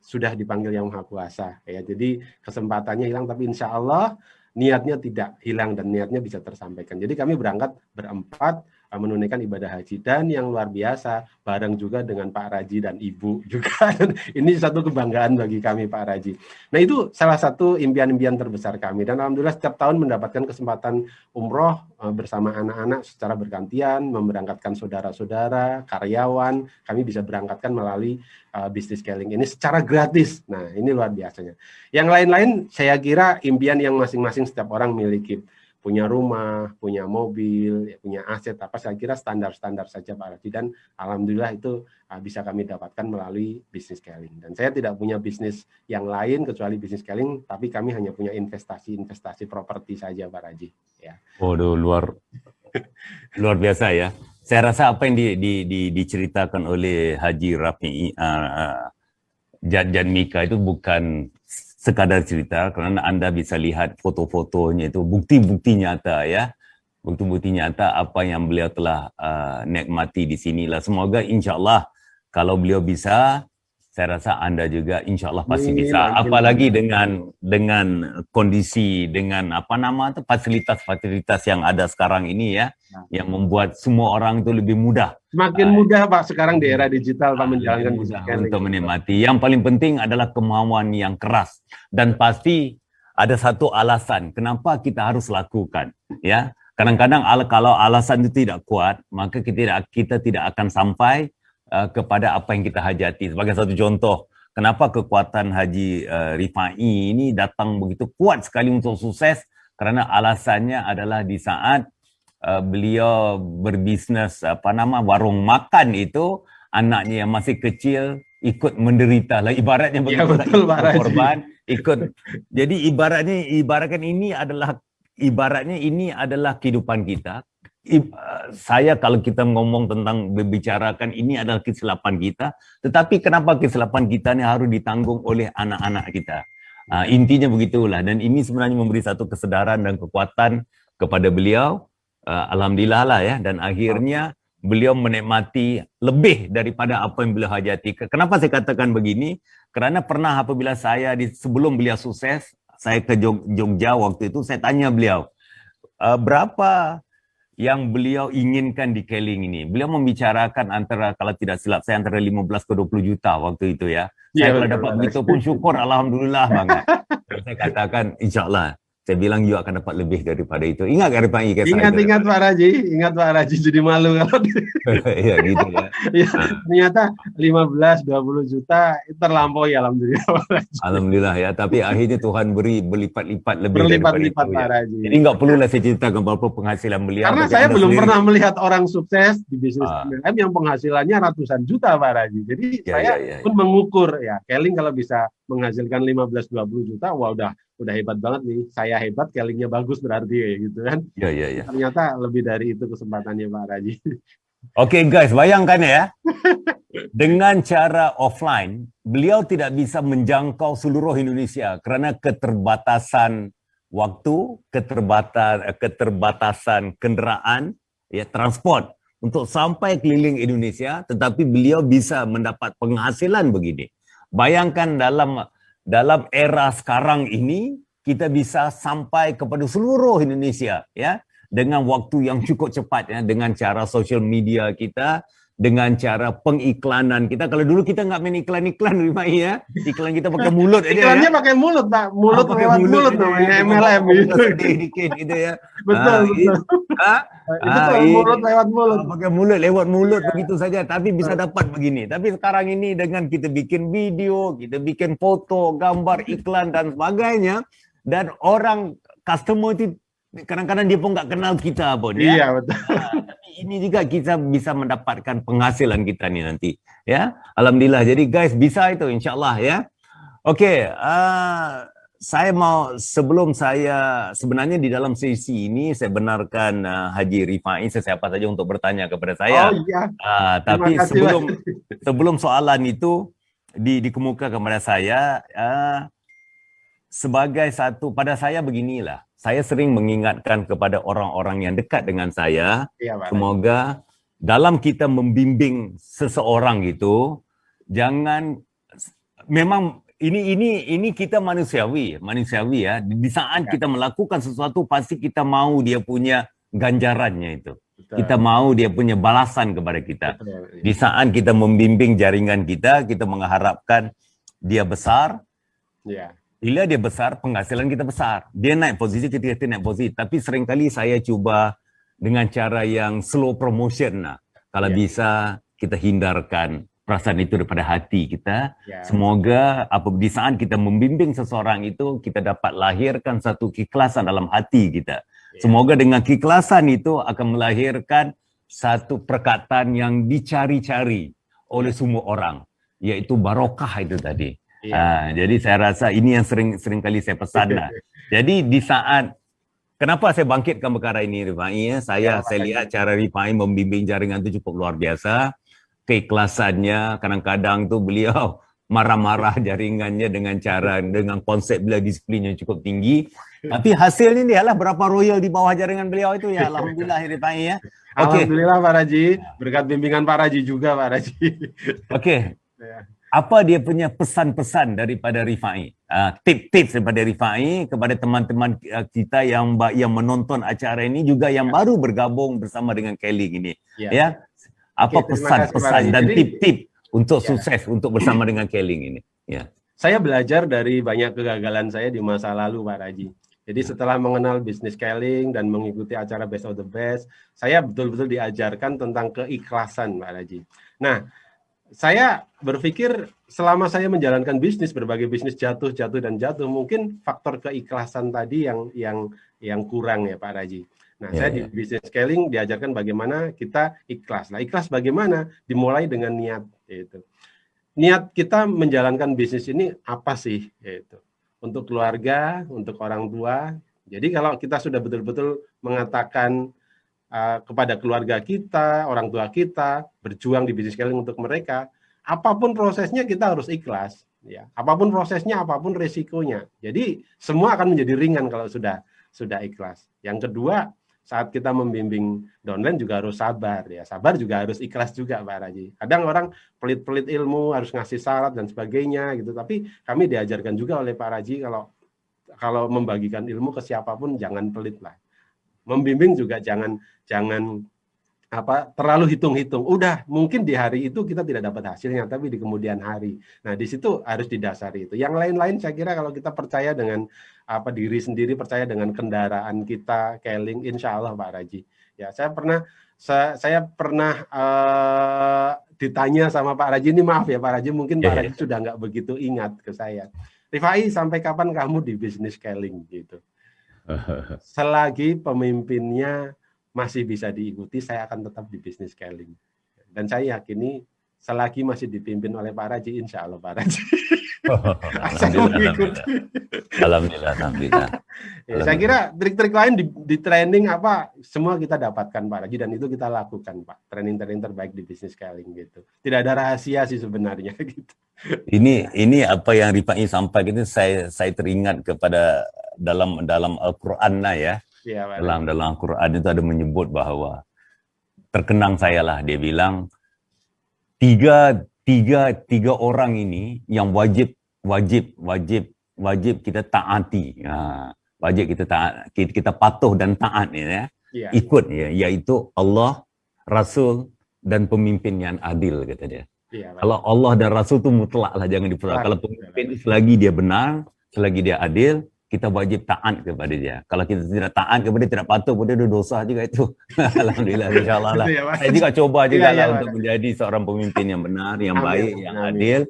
sudah dipanggil Yang Maha Kuasa. Ya, jadi kesempatannya hilang, tapi insya Allah niatnya tidak hilang dan niatnya bisa tersampaikan. Jadi kami berangkat berempat menunaikan ibadah haji, dan yang luar biasa bareng juga dengan Pak Raji dan Ibu juga. Ini satu kebanggaan bagi kami Pak Raji. Nah, itu salah satu impian-impian terbesar kami, dan alhamdulillah setiap tahun mendapatkan kesempatan umroh bersama anak-anak secara bergantian, memberangkatkan saudara-saudara, karyawan, kami bisa berangkatkan melalui bisnis Keling ini secara gratis. Nah, ini luar biasanya. Yang lain-lain saya kira impian yang masing-masing setiap orang miliki. Punya rumah, punya mobil, punya aset, apa saya kira standar-standar saja Pak Raji, dan alhamdulillah itu bisa kami dapatkan melalui bisnis Keling. Dan saya tidak punya bisnis yang lain kecuali bisnis Keling, tapi kami hanya punya investasi properti saja Pak Raji. Ya. Waduh, luar biasa ya. Saya rasa apa yang diceritakan oleh Haji Rafii Jamika itu bukan sekadar cerita, karena Anda bisa lihat foto-fotonya itu bukti-bukti nyata ya, bukti-bukti nyata apa yang beliau telah nikmati di sinilah. Semoga insya Allah kalau beliau bisa, saya rasa Anda juga insya Allah pasti bisa. Apalagi dengan kondisi, dengan fasilitas-fasilitas yang ada sekarang ini ya, yang membuat semua orang itu lebih mudah. Semakin mudah Pak sekarang di era digital Pak menjalankan mudah untuk menikmati. Yang paling penting adalah kemauan yang keras, dan pasti ada satu alasan kenapa kita harus lakukan ya. Kadang-kadang kalau alasan itu tidak kuat, maka kita tidak akan sampai kepada apa yang kita hajati. Sebagai satu contoh, kenapa kekuatan Haji Rifai ini datang begitu kuat sekali untuk sukses? Karena alasannya adalah di saat beliau berbisnes warung makan itu, anaknya yang masih kecil ikut menderita lah, ibaratnya begitu, betul, Pak Raji. korban ikut. Jadi ibaratkan ini adalah kehidupan kita. Saya kalau kita ngomong tentang membicarakan ini adalah kesilapan kita, tetapi kenapa kesilapan kita ini harus ditanggung oleh anak-anak kita? Intinya begitulah, dan ini sebenarnya memberi satu kesedaran dan kekuatan kepada beliau. Alhamdulillah lah ya, dan akhirnya beliau menikmati lebih daripada apa yang beliau hajati. Kenapa saya katakan begini? Karena pernah apabila saya sebelum beliau sukses, saya ke Jogja waktu itu, saya tanya beliau, berapa yang beliau inginkan di Keling ini. Beliau membicarakan antara, kalau tidak silap saya, antara 15 ke 20 juta waktu itu ya. Saya kalau dapat begitu pun syukur, alhamdulillah banget. Saya katakan, insya Allah. Saya bilang you akan dapat lebih daripada itu. Ingat kan Pak Ika? Ingat Pak Raji, jadi malu kalau ya gitu ya. Ya, ternyata 15-20 juta terlampaui, alhamdulillah Pak Raji. Alhamdulillah ya, tapi akhirnya Tuhan beri berlipat-lipat lebih Berlipat-lipat daripada itu. Pak Raji. Jadi nggak perlulah saya ceritakan berapa penghasilan beliau. Karena saya belum pernah melihat orang sukses di bisnis MLM yang penghasilannya ratusan juta Pak Raji. Jadi saya pun mengukur ya, Keling kalau bisa menghasilkan 15-20 juta, wah udah hebat banget nih. Saya hebat, Kelingnya bagus berarti ya gitu kan. Iya. Ternyata lebih dari itu kesempatannya Pak Raji. Oke guys, bayangkan ya. Dengan cara offline, beliau tidak bisa menjangkau seluruh Indonesia karena keterbatasan waktu, keterbatasan kendaraan, ya transport untuk sampai keliling Indonesia, tetapi beliau bisa mendapat penghasilan begini. Bayangkan dalam era sekarang ini kita bisa sampai kepada seluruh Indonesia ya dengan waktu yang cukup cepat ya, dengan cara social media kita, dengan cara pengiklanan kita. Kalau dulu kita nggak main iklan-iklan ya, iklan kita pakai mulut aja. Iklannya pakai mulut Pak, mulut lewat mulut namanya MLM gitu. Dikit gitu ya. Betul. Itu mulut lewat mulut. Pakai mulut lewat mulut begitu saja, tapi bisa dapat begini. Tapi sekarang ini dengan kita bikin video, kita bikin foto, gambar, iklan dan sebagainya, dan orang customer itu kadang-kadang dia pun nggak kenal kita pun ya. Iya betul. Tapi ini juga kita bisa mendapatkan penghasilan kita nih nanti ya. Alhamdulillah. Jadi guys bisa itu insyaallah ya. Oke, saya mau sebelum saya sebenarnya di dalam sesi ini saya benarkan Haji Rifai siapa saja untuk bertanya kepada saya. Oh iya. Tapi sebelum soalan itu dikemuka kepada saya sebagai satu, pada saya beginilah. Saya sering mengingatkan kepada orang-orang yang dekat dengan saya, semoga dalam kita membimbing seseorang itu, jangan, memang ini kita manusiawi ya. Di saat kita melakukan sesuatu pasti kita mau dia punya ganjarannya itu. Betul. Kita mau dia punya balasan kepada kita. Betul. Di saat kita membimbing jaringan kita mengharapkan dia besar. Ya. Bila dia besar, penghasilan kita besar. Dia naik posisi, kita naik posisi. Tapi seringkali saya cuba dengan cara yang slow promotion. Kalau bisa, kita hindarkan perasaan itu daripada hati kita. Semoga di saat kita membimbing seseorang itu, kita dapat lahirkan satu keikhlasan dalam hati kita. Semoga dengan keikhlasan itu akan melahirkan satu perkataan yang dicari-cari oleh semua orang. Yaitu barokah itu tadi. Jadi saya rasa ini yang sering kali saya pesan. Jadi di saat, kenapa saya bangkitkan perkara ini Rifai ya? Saya lihat cara Rifai membimbing jaringan itu cukup luar biasa. Keikhlasannya, kadang-kadang tuh beliau marah-marah jaringannya dengan konsep beliau disiplinnya cukup tinggi. Tapi hasilnya ini adalah berapa royal di bawah jaringan beliau itu ya. Alhamdulillah Rifai ya. Alhamdulillah Pak Raji, berkat bimbingan Pak Raji juga Pak Raji. Oke. Apa dia punya pesan-pesan daripada Rifai? Tips-tips daripada Rifai kepada teman-teman kita yang menonton acara ini juga yang baru bergabung bersama dengan Keling ini. Ya. Apa pesan-pesan dan tip-tip untuk sukses untuk bersama dengan Keling ini? Ya. Saya belajar dari banyak kegagalan saya di masa lalu Pak Raji. Jadi setelah mengenal bisnis scaling dan mengikuti acara Best of the Best, saya betul-betul diajarkan tentang keikhlasan, Pak Raji. Nah, saya berpikir selama saya menjalankan bisnis, berbagai bisnis jatuh dan jatuh, mungkin faktor keikhlasan tadi yang kurang ya Pak Raji. Nah, saya di bisnis scaling diajarkan bagaimana kita ikhlas. Nah, ikhlas bagaimana? Dimulai dengan niat. Gitu. Niat kita menjalankan bisnis ini apa sih? Gitu. Untuk keluarga, untuk orang tua. Jadi kalau kita sudah betul-betul mengatakan kepada keluarga kita, orang tua kita, berjuang di bisnis scaling untuk mereka, apapun prosesnya kita harus ikhlas. Ya, apapun prosesnya, apapun resikonya. Jadi semua akan menjadi ringan kalau sudah ikhlas. Yang kedua, saat kita membimbing downline juga harus sabar ya. Sabar juga harus ikhlas juga Pak Raji. Kadang orang pelit-pelit ilmu, harus ngasih syarat dan sebagainya gitu. Tapi kami diajarkan juga oleh Pak Raji kalau membagikan ilmu ke siapapun jangan pelit lah. Membimbing juga jangan terlalu hitung-hitung. Udah mungkin di hari itu kita tidak dapat hasilnya, tapi di kemudian hari. Nah, di situ harus didasari itu. Yang lain-lain saya kira kalau kita percaya dengan diri sendiri, percaya dengan kendaraan kita, Keling, insya Allah Pak Raji. Ya, saya pernah ditanya sama Pak Raji, ini maaf ya Pak Raji, mungkin Pak Raji sudah nggak begitu ingat ke saya. Rifai, sampai kapan kamu di bisnis Keling gitu? Selagi pemimpinnya masih bisa diikuti, saya akan tetap di bisnis scaling. Dan saya yakini selagi masih dipimpin oleh Pak Raji, insya Allah Pak Raji. Alhamdulillah. Ya, saya kira trik-trik lain di training semua kita dapatkan Pak Raji, dan itu kita lakukan Pak. Training terbaik di bisnis scaling gitu. Tidak ada rahasia sih sebenarnya gitu. Ini apa yang Rifai sampaikan itu saya teringat kepada dalam Al-Qur'an ya. Ya, dalam Al-Quran itu ada menyebut bahwa terkenang saya lah, dia bilang tiga orang ini yang wajib kita taati, wajib kita patuh dan taat ya. Ikut ya, yaitu Allah, Rasul dan pemimpin yang adil kata dia. Kalau Allah dan Rasul itu mutlak lah, jangan diperlukan. Kalau pemimpin selagi dia benar, selagi dia adil, kita wajib taat kepada dia. Kalau kita tidak taat kepada dia, tidak patuh kepada dia, dosa juga itu. Alhamdulillah, insyaAllah lah. Saya juga coba juga lah untuk menjadi seorang pemimpin yang benar, yang baik, yang adil.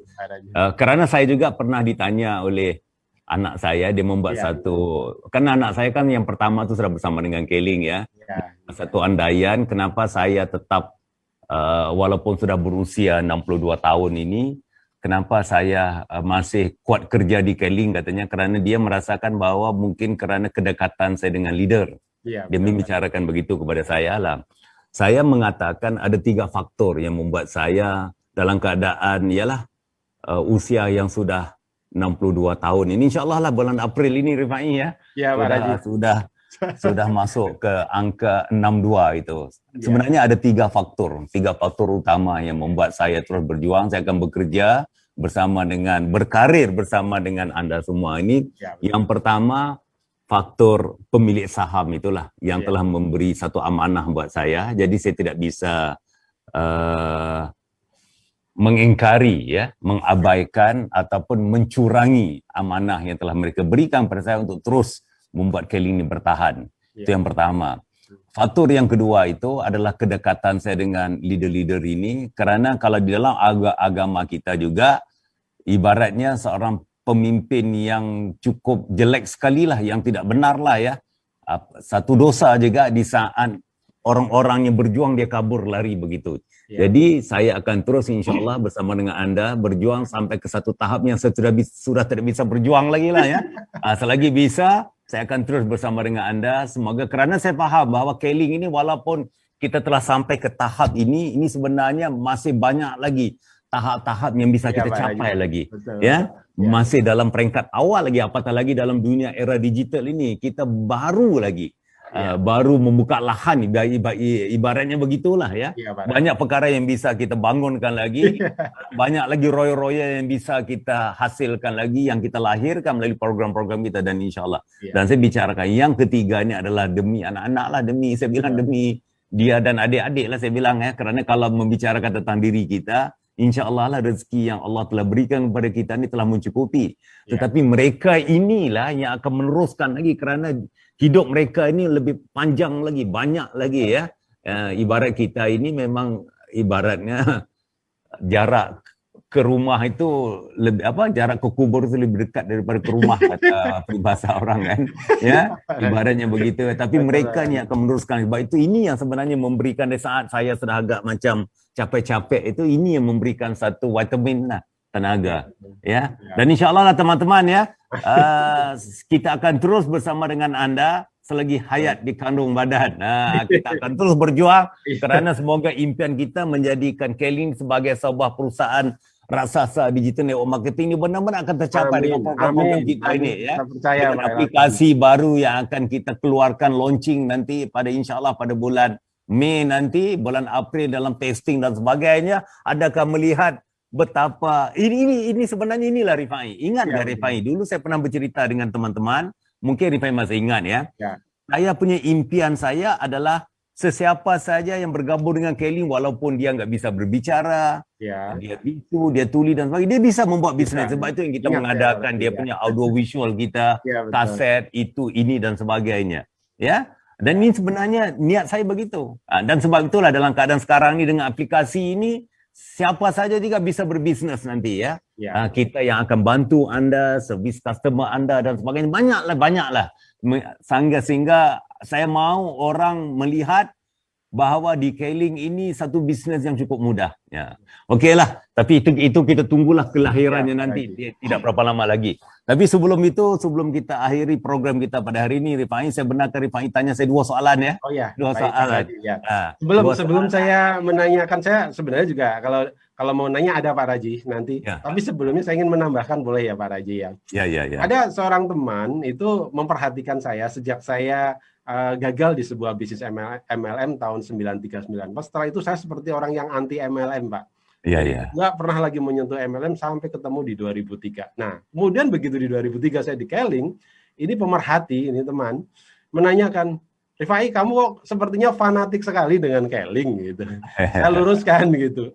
Karena saya juga pernah ditanya oleh anak saya, dia membuat karena anak saya kan yang pertama itu sudah bersama dengan Keling ya. Satu andaian, kenapa saya tetap, walaupun sudah berusia 62 tahun ini, kenapa saya masih kuat kerja di Keling katanya, kerana dia merasakan bahwa mungkin kerana kedekatan saya dengan leader. Dia membicarakan begitu kepada saya lah. Saya mengatakan ada 3 faktor yang membuat saya dalam keadaan usia yang sudah 62 tahun ini. InsyaAllah lah bulan April ini Rifai ya. Sudah masuk ke angka 62 itu. Sebenarnya ada 3 faktor utama yang membuat saya terus berjuang. Saya akan bekerja berkarir bersama dengan Anda semua ini. Yang pertama, faktor pemilik saham itulah yang telah memberi satu amanah buat saya. Jadi saya tidak bisa mengingkari mengabaikan ataupun mencurangi amanah yang telah mereka berikan pada saya untuk terus membuat Keling ini bertahan. Itu yang pertama. Faktor yang kedua itu adalah kedekatan saya dengan leader-leader ini, kerana kalau di dalam agama kita juga ibaratnya seorang pemimpin yang cukup jelek sekali lah, yang tidak benar lah ya. Satu dosa juga di saat orang-orang yang berjuang dia kabur lari begitu. Jadi saya akan terus insyaAllah bersama dengan Anda berjuang sampai ke satu tahap yang saya sudah tidak bisa berjuang lagi lah ya. Selagi bisa, saya akan terus bersama dengan Anda. Semoga, kerana saya faham bahwa Keling ini walaupun kita telah sampai ke tahap ini sebenarnya masih banyak lagi tahap-tahap yang bisa kita capai lagi. Masih dalam peringkat awal lagi, apatah lagi dalam dunia era digital ini, kita baru lagi. Baru membuka lahan, ibaratnya begitulah ya. Banyak perkara yang bisa kita bangunkan lagi, banyak lagi royal-royal yang bisa kita hasilkan lagi, yang kita lahirkan melalui program-program kita, dan insyaAllah. Dan saya bicarakan yang ketiga ini adalah demi anak-anak lah, saya bilang demi dia dan adik-adik lah saya bilang ya, kerana kalau membicarakan tentang diri kita, insya-Allah lah rezeki yang Allah telah berikan kepada kita ni telah mencukupi. Ya. Tetapi mereka inilah yang akan meneruskan lagi kerana hidup mereka ini lebih panjang lagi, banyak lagi ya. Ibarat kita ini memang ibaratnya jarak ke rumah itu lebih jarak ke kubur itu lebih dekat daripada ke rumah kata peribahasa orang kan ya, ibaratnya begitu. Tapi mereka ni akan meneruskan. Sebab itu ini yang sebenarnya memberikan di saat saya sudah agak macam capek-capek itu, ini yang memberikan satu vitamin lah, tenaga ya. Dan insya-Allah lah teman-teman ya, kita akan terus bersama dengan anda selagi hayat di kandung badan. Kita akan terus berjuang kerana semoga impian kita menjadikan Kelling sebagai sebuah perusahaan raksasa digital network marketing ini benar-benar akan tercapai dengan program-program kita ini ya. Dengan aplikasi baru yang akan kita keluarkan launching nanti pada insya-Allah pada bulan Mei nanti, bulan April dalam testing dan sebagainya. Adakah melihat betapa ini sebenarnya inilah Rifai. Ingat enggak Rifai? Dulu saya pernah bercerita dengan teman-teman, mungkin Rifai masih ingat ya. Saya punya impian saya adalah sesiapa saja yang bergabung dengan Kelling walaupun dia enggak bisa berbicara, dia bisu, dia tuli dan sebagainya, dia bisa membuat bisnes. Sebab itu yang kita mengadakan dia punya audio visual kita, kaset, itu, ini dan sebagainya. Ya. Dan ini sebenarnya niat saya begitu. Dan sebab itulah dalam keadaan sekarang ni dengan aplikasi ini, siapa saja juga bisa berbisnes nanti ya. Kita yang akan bantu anda, servis customer anda dan sebagainya. Banyaklah. Sehingga saya mahu orang melihat bahawa di Kelling ini satu bisnes yang cukup mudah. Ya. Okeylah, tapi itu kita tunggulah kelahirannya nanti. Tidak berapa lama lagi. Tapi sebelum itu, sebelum kita akhiri program kita pada hari ini, Rifai, saya benarkan Rifai tanya saya 2 soalan ya. Oh ya. Dua soalan. Ya. Sebelum saya menanyakan, saya sebenarnya juga kalau mau nanya ada Pak Raji nanti. Tapi sebelumnya saya ingin menambahkan, boleh ya Pak Raji ya? Ya. Ada seorang teman itu memperhatikan saya sejak saya gagal di sebuah bisnis MLM tahun 93-94. Setelah itu saya seperti orang yang anti MLM, Pak. Nggak pernah lagi menyentuh MLM sampai ketemu di 2003. Nah, kemudian begitu di 2003 saya di Kelling, ini pemerhati, ini teman, menanyakan, Rifai, kamu sepertinya fanatik sekali dengan Kelling gitu. Saya luruskan gitu.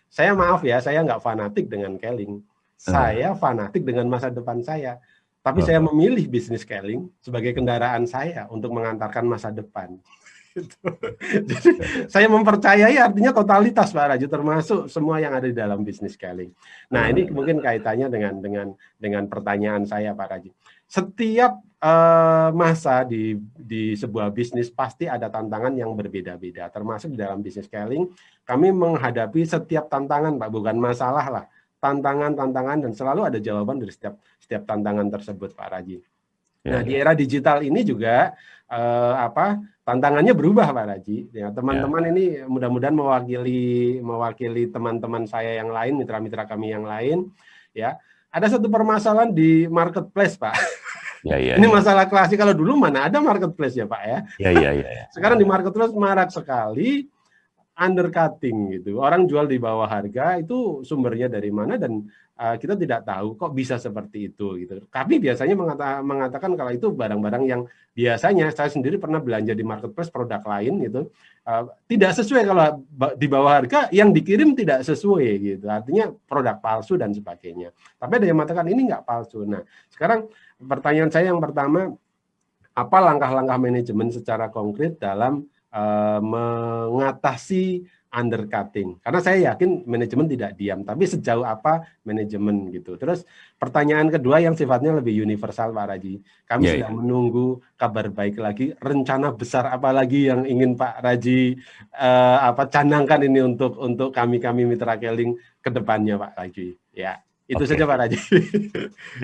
Saya maaf ya, saya nggak fanatik dengan Kelling. Saya fanatik dengan masa depan saya. Tapi saya memilih bisnis Kelling sebagai kendaraan saya untuk mengantarkan masa depan. Jadi saya mempercayai artinya totalitas Pak Raju, termasuk semua yang ada di dalam bisnis Kelling. Nah ini mungkin kaitannya dengan pertanyaan saya Pak Raju. Setiap masa di sebuah bisnis pasti ada tantangan yang berbeda-beda. Termasuk di dalam bisnis Kelling, kami menghadapi setiap tantangan Pak, bukan masalah lah. Tantangan dan selalu ada jawaban dari setiap tantangan tersebut Pak Raji. Nah di era digital ini juga tantangannya berubah Pak Raji. Ya, teman-teman ini mudah-mudahan mewakili teman-teman saya yang lain, mitra-mitra kami yang lain. Ya, ada satu permasalahan di marketplace Pak. Ini masalah klasik. Kalau dulu mana ada marketplace ya Pak ya. Sekarang di marketplace marak sekali undercutting gitu. Orang jual di bawah harga, itu sumbernya dari mana dan kita tidak tahu kok bisa seperti itu gitu. Tapi biasanya mengatakan kalau itu barang-barang yang biasanya saya sendiri pernah belanja di marketplace produk lain gitu. Tidak sesuai, kalau di bawah harga yang dikirim tidak sesuai gitu. Artinya produk palsu dan sebagainya. Tapi ada yang mengatakan ini nggak palsu. Nah, sekarang pertanyaan saya yang pertama, apa langkah-langkah manajemen secara konkret dalam mengatasi undercutting? Karena saya yakin manajemen tidak diam, tapi sejauh apa manajemen gitu. Terus pertanyaan kedua yang sifatnya lebih universal Pak Raji. Kami sedang menunggu kabar baik lagi, rencana besar apa lagi yang ingin Pak Raji canangkan ini untuk kami mitra Kelling ke depannya Pak Raji. Ya. Itu saja Pak Raji.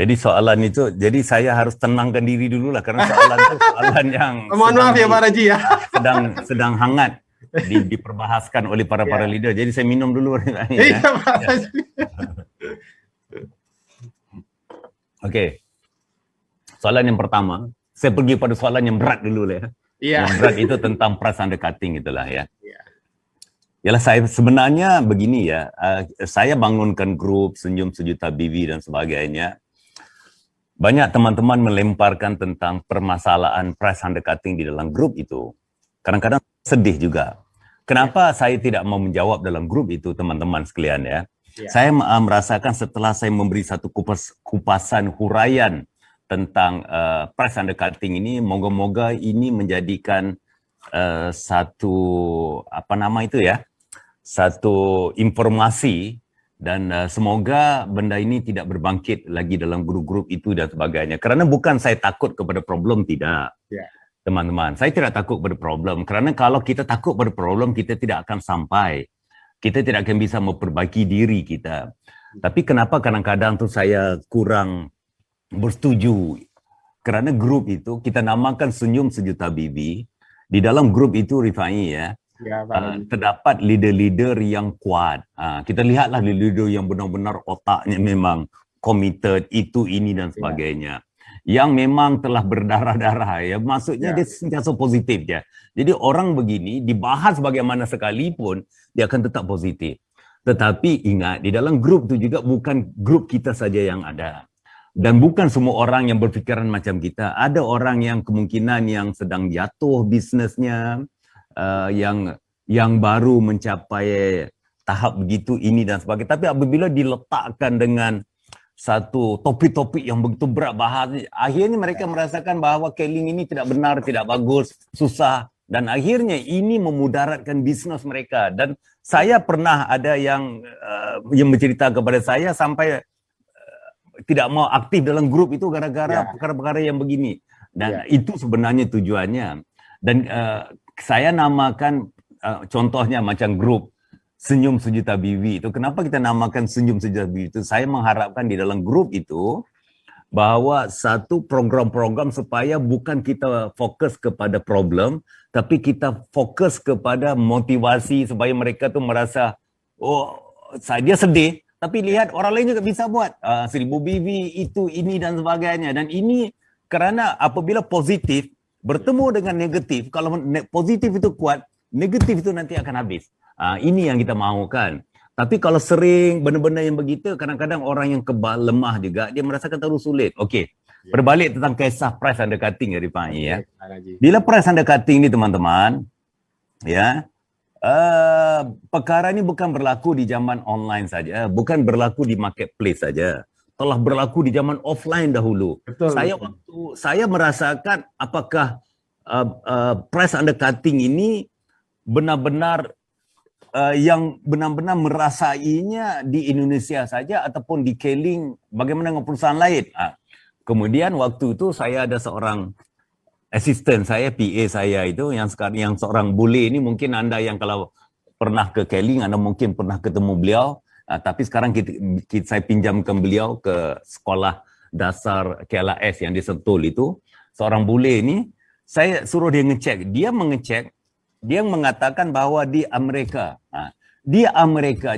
Jadi soalan itu, jadi saya harus tenangkan diri dulu lah, karena soalan itu soalan yang mohon maaf ya Pak Raji ya. sedang hangat diperbahaskan oleh para leader. Jadi saya minum dulu. Iya Pak Raji. Oke. Soalan yang pertama, saya pergi pada soalan yang berat dulu lah ya. Yang berat itu tentang price undercutting itulah ya. Yalah, saya sebenarnya begini ya, saya bangunkan grup Senyum Sejuta BV dan sebagainya. Banyak teman-teman melemparkan tentang permasalahan price undercutting di dalam grup itu. Kadang-kadang sedih juga. Kenapa saya tidak mau menjawab dalam grup itu, teman-teman sekalian ya? Ya. Saya merasakan setelah saya memberi satu kupasan huraian tentang price undercutting ini, moga-moga ini menjadikan satu satu informasi dan semoga benda ini tidak berbangkit lagi dalam grup-grup itu dan sebagainya. Kerana bukan saya takut kepada problem, tidak. Ya. Teman-teman, saya tidak takut pada problem. Kerana kalau kita takut pada problem, kita tidak akan sampai. Kita tidak akan bisa memperbaiki diri kita. Tapi kenapa kadang-kadang tu saya kurang bersetuju? Kerana grup itu, kita namakan Senyum Sejuta Bibi. Di dalam grup itu, Rifai ya, terdapat leader-leader yang kuat. Kita lihatlah leader yang benar-benar otaknya memang committed, itu, ini dan sebagainya. Yang memang telah berdarah-darah ya, maksudnya dia sentiasa positif ya. Jadi orang begini dibahas bagaimana sekalipun dia akan tetap positif. Tetapi ingat, di dalam grup itu juga bukan grup kita saja yang ada. Dan bukan semua orang yang berfikiran macam kita. Ada orang yang kemungkinan yang sedang jatuh bisnesnya, yang baru mencapai tahap begitu ini dan sebagainya. Tapi apabila diletakkan dengan satu topik-topik yang begitu berat bahas, akhirnya mereka merasakan bahawa Keling ini tidak benar, tidak bagus, susah, dan akhirnya ini memudaratkan bisnes mereka. Dan saya pernah ada yang bercerita kepada saya sampai tidak mau aktif dalam grup itu gara-gara perkara-perkara yang begini. Dan itu sebenarnya tujuannya. Dan saya namakan contohnya macam grup Senyum Sejuta Bibi itu. Kenapa kita namakan Senyum Sejuta Bibi itu? Saya mengharapkan di dalam grup itu bahawa satu program-program supaya bukan kita fokus kepada problem, tapi kita fokus kepada motivasi supaya mereka tu merasa, oh, dia sedih, tapi lihat orang lain juga bisa buat. 1000 Bibi, itu, ini dan sebagainya. Dan ini kerana apabila positif bertemu dengan negatif, kalau positif itu kuat, negatif itu nanti akan habis. Ini yang kita mahukan. Tapi kalau sering benda-benda yang begitu, kadang-kadang orang yang kebal, lemah juga, dia merasakan terlalu sulit. Okey, berbalik tentang kisah price undercutting ya, Rifai ya. Bila price undercutting ni teman-teman, ya, perkara ini bukan berlaku di zaman online saja, bukan berlaku di marketplace saja. Telah berlaku di zaman offline dahulu. Betul. Saya merasakan apakah price undercutting ini benar-benar yang benar-benar merasainya di Indonesia saja ataupun di Keling, bagaimana dengan perusahaan lain. Kemudian waktu itu saya ada seorang asisten saya, PA saya itu yang sekarang yang seorang bule ini, mungkin anda yang kalau pernah ke Keling, anda mungkin pernah ketemu beliau, tapi sekarang saya pinjamkan beliau ke sekolah dasar KLAS yang di Sentul itu. Seorang bule ini, saya suruh dia ngecek, dia mengatakan bahawa di Amerika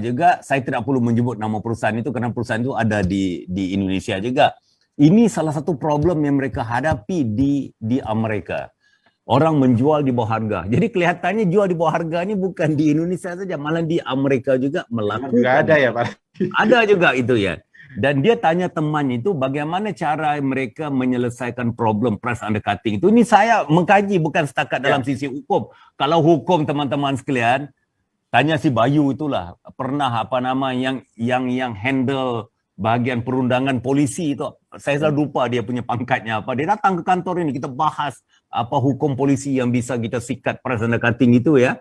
juga, saya tidak perlu menyebut nama perusahaan itu kerana perusahaan itu ada di Indonesia juga. Ini salah satu problem yang mereka hadapi di Amerika. Orang menjual di bawah harga. Jadi kelihatannya jual di bawah harga ini bukan di Indonesia saja, malah di Amerika juga melakukan. Juga ada ya, Pak? Ada juga itu ya. Dan dia tanya temannya itu bagaimana cara mereka menyelesaikan problem price undercutting itu. Ini saya mengkaji bukan setakat dalam sisi hukum. Kalau hukum teman-teman sekalian, tanya si Bayu itulah pernah yang handle bahagian perundangan polisi itu. Saya selalu lupa dia punya pangkatnya apa. Dia datang ke kantor ini, kita bahas apa hukum polisi yang bisa kita sikat price undercutting itu ya.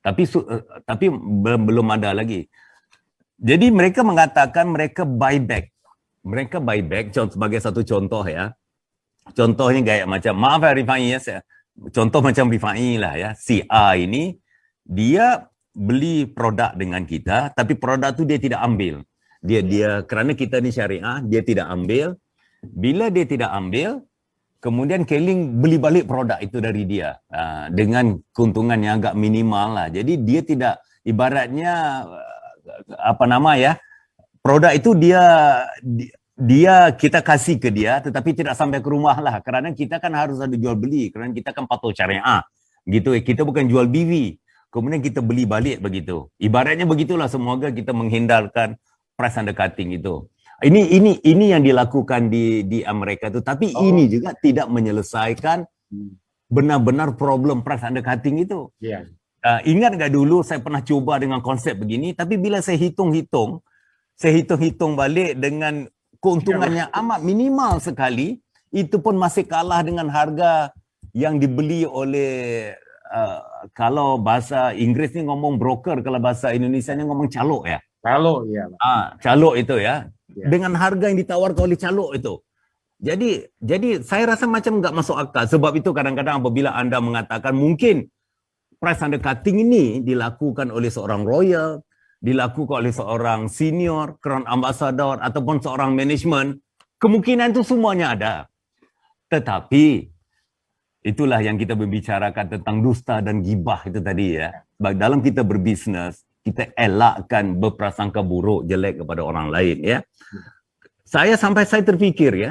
Tapi belum ada lagi. Jadi mereka mengatakan mereka buyback. Mereka buyback sebagai satu contoh ya. Contohnya kayak macam, maaf ya Rifai ya, contoh macam Rifai lah ya. Si A ini, dia beli produk dengan kita, tapi produk tu dia tidak ambil. Dia kerana kita ni syariah, dia tidak ambil. Bila dia tidak ambil, kemudian Keling beli balik produk itu dari dia. Dengan keuntungan yang agak minimal lah. Jadi dia tidak, ibaratnya, produk itu dia kita kasih ke dia tetapi tidak sampai ke rumah lah, kerana kita kan harus ada jual beli, kerana kita kan patuh syariah gitu, kita bukan jual BV kemudian kita beli balik begitu, ibaratnya begitulah. Semoga kita menghindarkan price undercutting itu. Ini yang dilakukan di Amerika itu, tapi ini juga tidak menyelesaikan benar-benar problem price undercutting itu. ingat nggak dulu saya pernah cuba dengan konsep begini, tapi bila saya hitung-hitung balik dengan keuntungannya amat minimal sekali, itu pun masih kalah dengan harga yang dibeli oleh kalau bahasa Inggris ni ngomong broker, kalau bahasa Indonesia ni ngomong calok ya. Kalau ya, Pak. Calok itu ya. Ya. Dengan harga yang ditawarkan oleh calok itu. Jadi saya rasa macam nggak masuk akal. Sebab itu kadang-kadang apabila anda mengatakan mungkin price undercutting ini dilakukan oleh seorang royal, dilakukan oleh seorang senior, crown ambassador ataupun seorang manajemen, kemungkinan itu semuanya ada. Tetapi itulah yang kita membicarakan tentang dusta dan gibah itu tadi ya. Dalam kita berbisnes, kita elakkan berprasangka buruk, jelek kepada orang lain ya. Saya terfikir ya,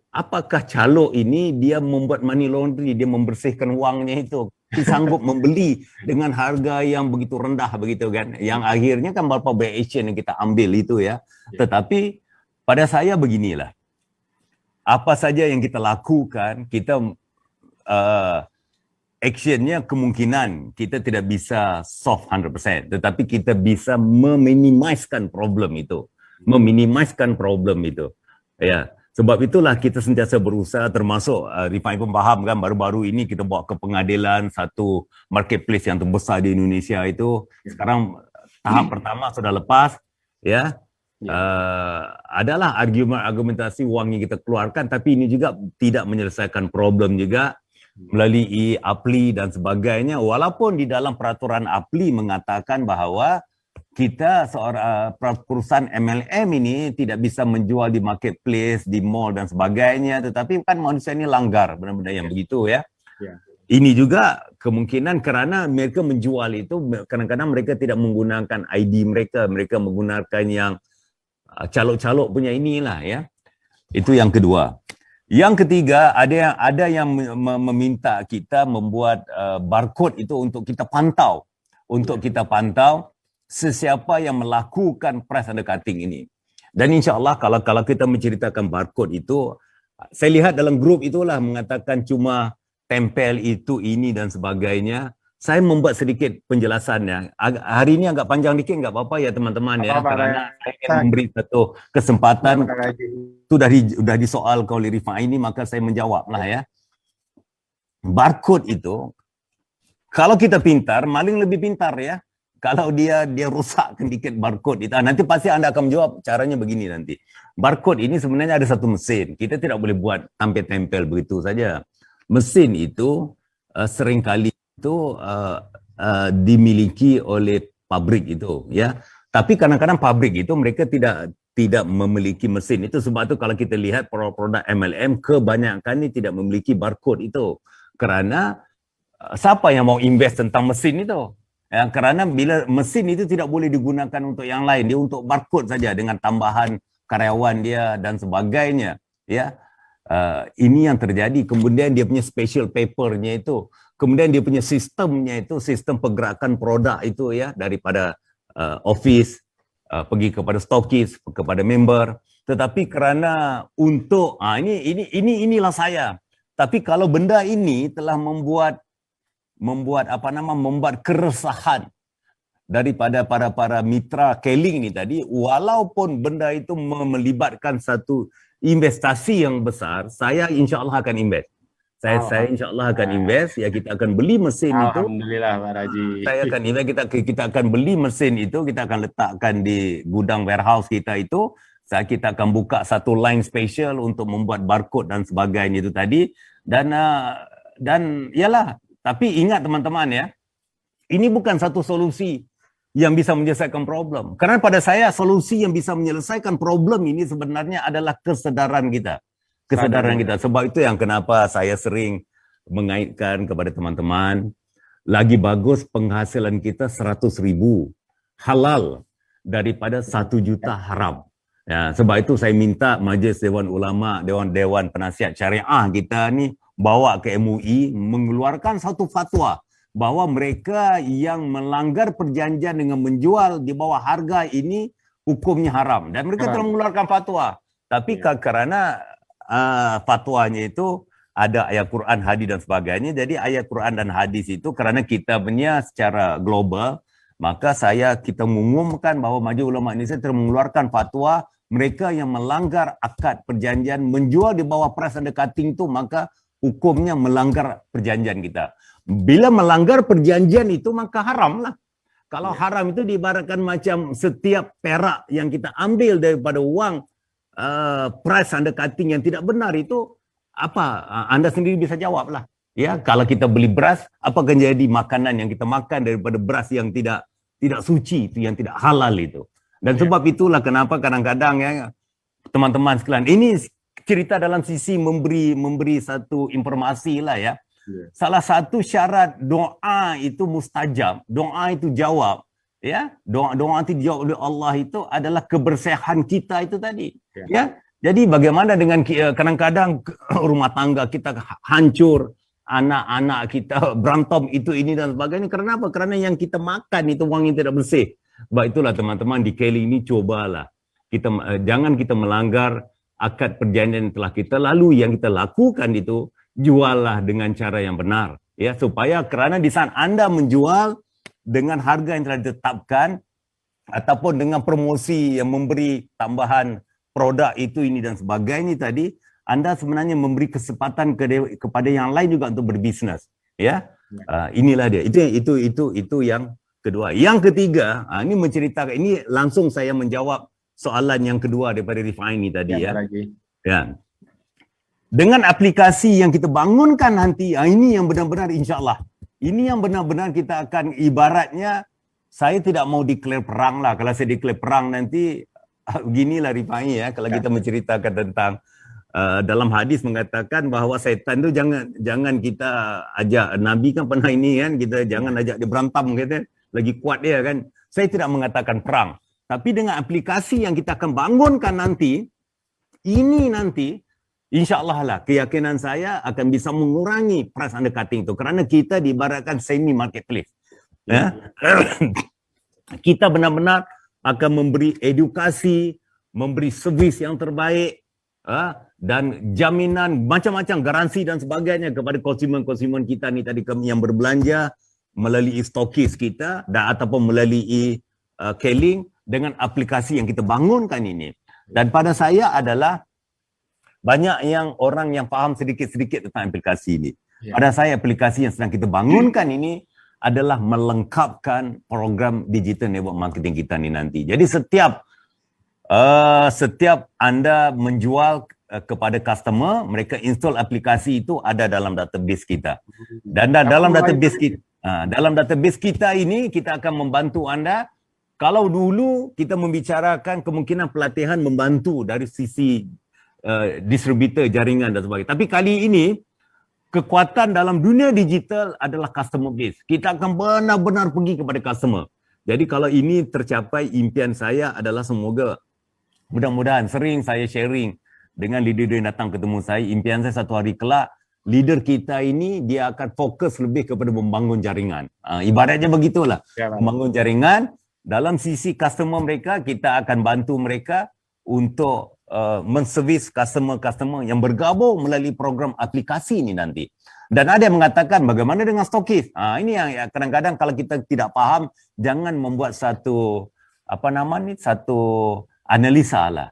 apakah calok ini dia membuat money laundry, dia membersihkan wangnya itu, dia sanggup membeli dengan harga yang begitu rendah begitu kan, yang akhirnya kan beberapa buy action yang kita ambil itu ya. Tetapi pada saya beginilah, apa saja yang kita lakukan, kita actionnya kemungkinan kita tidak bisa solve 100%, tetapi kita bisa meminimaliskan problem itu, ya. Sebab itulah kita sentiasa berusaha, termasuk Rifai pun faham kan, baru-baru ini kita bawa ke pengadilan satu marketplace yang terbesar di Indonesia itu. Sekarang tahap pertama sudah lepas ya. Adalah argumentasi wang yang kita keluarkan, tapi ini juga tidak menyelesaikan problem juga melalui APLI dan sebagainya, walaupun di dalam peraturan APLI mengatakan bahawa kita seorang perusahaan MLM ini tidak bisa menjual di marketplace, di mall dan sebagainya, tetapi kan manusia ini langgar benda-benda yang begitu ya. Ini juga kemungkinan kerana mereka menjual itu, kadang-kadang mereka tidak menggunakan ID mereka menggunakan yang calok-calok punya inilah ya. Itu yang kedua. Yang ketiga, ada yang meminta kita membuat barcode itu untuk kita pantau. Sesiapa yang melakukan price undercutting ini. Dan insya-Allah kalau kita menceritakan barcode itu, saya lihat dalam grup itulah mengatakan cuma tempel itu, ini dan sebagainya. Saya membuat sedikit penjelasannya. Hari ini agak panjang dikit, enggak apa-apa ya teman-teman ya, kerana saya ingin memberi satu kesempatan. Itu sudah disoal oleh Rifai ini, maka saya menjawablah ya. Barcode itu, kalau kita pintar, maling lebih pintar ya. Kalau dia rusakkan dikit barcode itu, nanti pasti anda akan menjawab caranya begini nanti. Barcode ini sebenarnya ada satu mesin. Kita tidak boleh buat tempel begitu saja. Mesin itu seringkali itu dimiliki oleh pabrik itu ya. Tapi kadang-kadang pabrik itu mereka tidak memiliki mesin itu. Sebab itu kalau kita lihat produk MLM kebanyakan ini tidak memiliki barcode itu. Kerana siapa yang mau invest tentang mesin itu? Ya, kerana bila mesin itu tidak boleh digunakan untuk yang lain, dia untuk barcode saja dengan tambahan karyawan dia dan sebagainya ya. Ini yang terjadi. Kemudian dia punya special papernya itu, kemudian dia punya sistemnya itu, sistem pergerakan produk itu ya, daripada office pergi kepada stokis, kepada member. Tetapi kerana untuk inilah saya. Tapi kalau benda ini telah membuat keresahan daripada para mitra Keling ni tadi, walaupun benda itu melibatkan satu investasi yang besar, saya insya-Allah akan invest. Saya insya-Allah akan invest ya, kita akan beli mesin itu. Alhamdulillah Pak Raji. Saya akan invest, kita akan beli mesin itu, kita akan letakkan di gudang warehouse kita itu. Kita akan buka satu line special untuk membuat barcode dan sebagainya itu tadi, dan yalah. Tapi ingat teman-teman ya, ini bukan satu solusi yang bisa menyelesaikan problem. Karena pada saya solusi yang bisa menyelesaikan problem ini sebenarnya adalah kesedaran kita. Sebab itu yang kenapa saya sering mengaitkan kepada teman-teman, lagi bagus penghasilan kita 100,000 halal daripada 1 juta haram. Ya, sebab itu saya minta Majlis Dewan Ulama, Dewan Penasihat Syariah kita ni bawa ke MUI mengeluarkan satu fatwa bahawa mereka yang melanggar perjanjian dengan menjual di bawah harga ini hukumnya haram, dan mereka telah mengeluarkan fatwa. Tapi kerana fatwanya itu ada ayat Quran, hadis dan sebagainya. Jadi ayat Quran dan hadis itu kerana kita punya secara global, maka kita mengumumkan bahawa Majlis Ulama Indonesia telah mengeluarkan fatwa mereka yang melanggar akad perjanjian menjual di bawah price undercutting itu, maka hukumnya melanggar perjanjian kita. Bila melanggar perjanjian itu maka haram lah. Kalau haram itu diibaratkan macam setiap perak yang kita ambil daripada wang price undercutting yang tidak benar itu apa? Anda sendiri bisa jawab lah. Ya, kalau kita beli beras, apa akan jadi makanan yang kita makan daripada beras yang tidak suci itu, yang tidak halal itu. Dan sebab itulah kenapa kadang-kadang ya teman-teman sekalian, ini cerita dalam sisi memberi satu informasi lah ya. Salah satu syarat doa itu mustajab, doa itu jawab, ya. Doa itu dijawab oleh Allah itu adalah kebersihan kita itu tadi, ya. Jadi bagaimana dengan kadang-kadang rumah tangga kita hancur, anak-anak kita berantem itu ini dan sebagainya. Kenapa? Karena yang kita makan itu wang yang tidak bersih. Sebab itulah teman-teman di Kelly ini cobalah jangan kita melanggar akad perjanjian yang telah kita lalu. Yang kita lakukan itu juallah dengan cara yang benar, ya, supaya kerana di saat Anda menjual dengan harga yang telah ditetapkan ataupun dengan promosi yang memberi tambahan produk itu ini dan sebagainya tadi, Anda sebenarnya memberi kesempatan kepada yang lain juga untuk berbisnes, ya. Inilah dia. Itu yang kedua. Yang ketiga, ini menceritakan, ini langsung saya menjawab soalan yang kedua daripada Rifai ini tadi, ya. Ya. Dengan aplikasi yang kita bangunkan nanti, ini yang benar-benar insya-Allah. Ini yang benar-benar kita akan ibaratnya, saya tidak mau declare perang lah. Kalau saya declare perang nanti beginilah Rifai, ya, kalau kita menceritakan tentang dalam hadis mengatakan bahawa syaitan tu jangan kita ajak, Nabi kan pernah ini kan, kita jangan ajak dia berantem, kata lagi kuat dia kan. Saya tidak mengatakan perang, tapi dengan aplikasi yang kita akan bangunkan nanti, ini nanti insya-Allah lah keyakinan saya akan bisa mengurangi price undercutting itu, kerana kita diibaratkan semi marketplace, ya. Kita benar-benar akan memberi edukasi, memberi servis yang terbaik, dan jaminan macam-macam garansi dan sebagainya kepada konsumen-konsumen kita ni tadi yang berbelanja melalui stokis kita dan ataupun melalui Keling dengan aplikasi yang kita bangunkan ini. Dan pada saya adalah banyak yang orang yang faham sedikit-sedikit tentang aplikasi ini. Pada saya aplikasi yang sedang kita bangunkan ini adalah melengkapkan program digital network marketing kita ni nanti. Jadi setiap Anda menjual kepada customer, mereka install aplikasi itu ada dalam database kita. Dan dalam database kita ini kita akan membantu Anda. Kalau dulu kita membicarakan kemungkinan pelatihan membantu dari sisi distributor jaringan dan sebagainya. Tapi kali ini kekuatan dalam dunia digital adalah customer base. Kita akan benar-benar pergi kepada customer. Jadi kalau ini tercapai, impian saya adalah semoga mudah-mudahan sering saya sharing dengan leader yang datang ketemu saya, impian saya satu hari kelak leader kita ini dia akan fokus lebih kepada membangun jaringan. Ibaratnya begitulah. Membangun jaringan dalam sisi customer mereka, kita akan bantu mereka untuk menservis customer-customer yang bergabung melalui program aplikasi ini nanti. Dan ada yang mengatakan bagaimana dengan stokis? Ini yang kadang-kadang kalau kita tidak faham, jangan membuat satu satu analisa lah.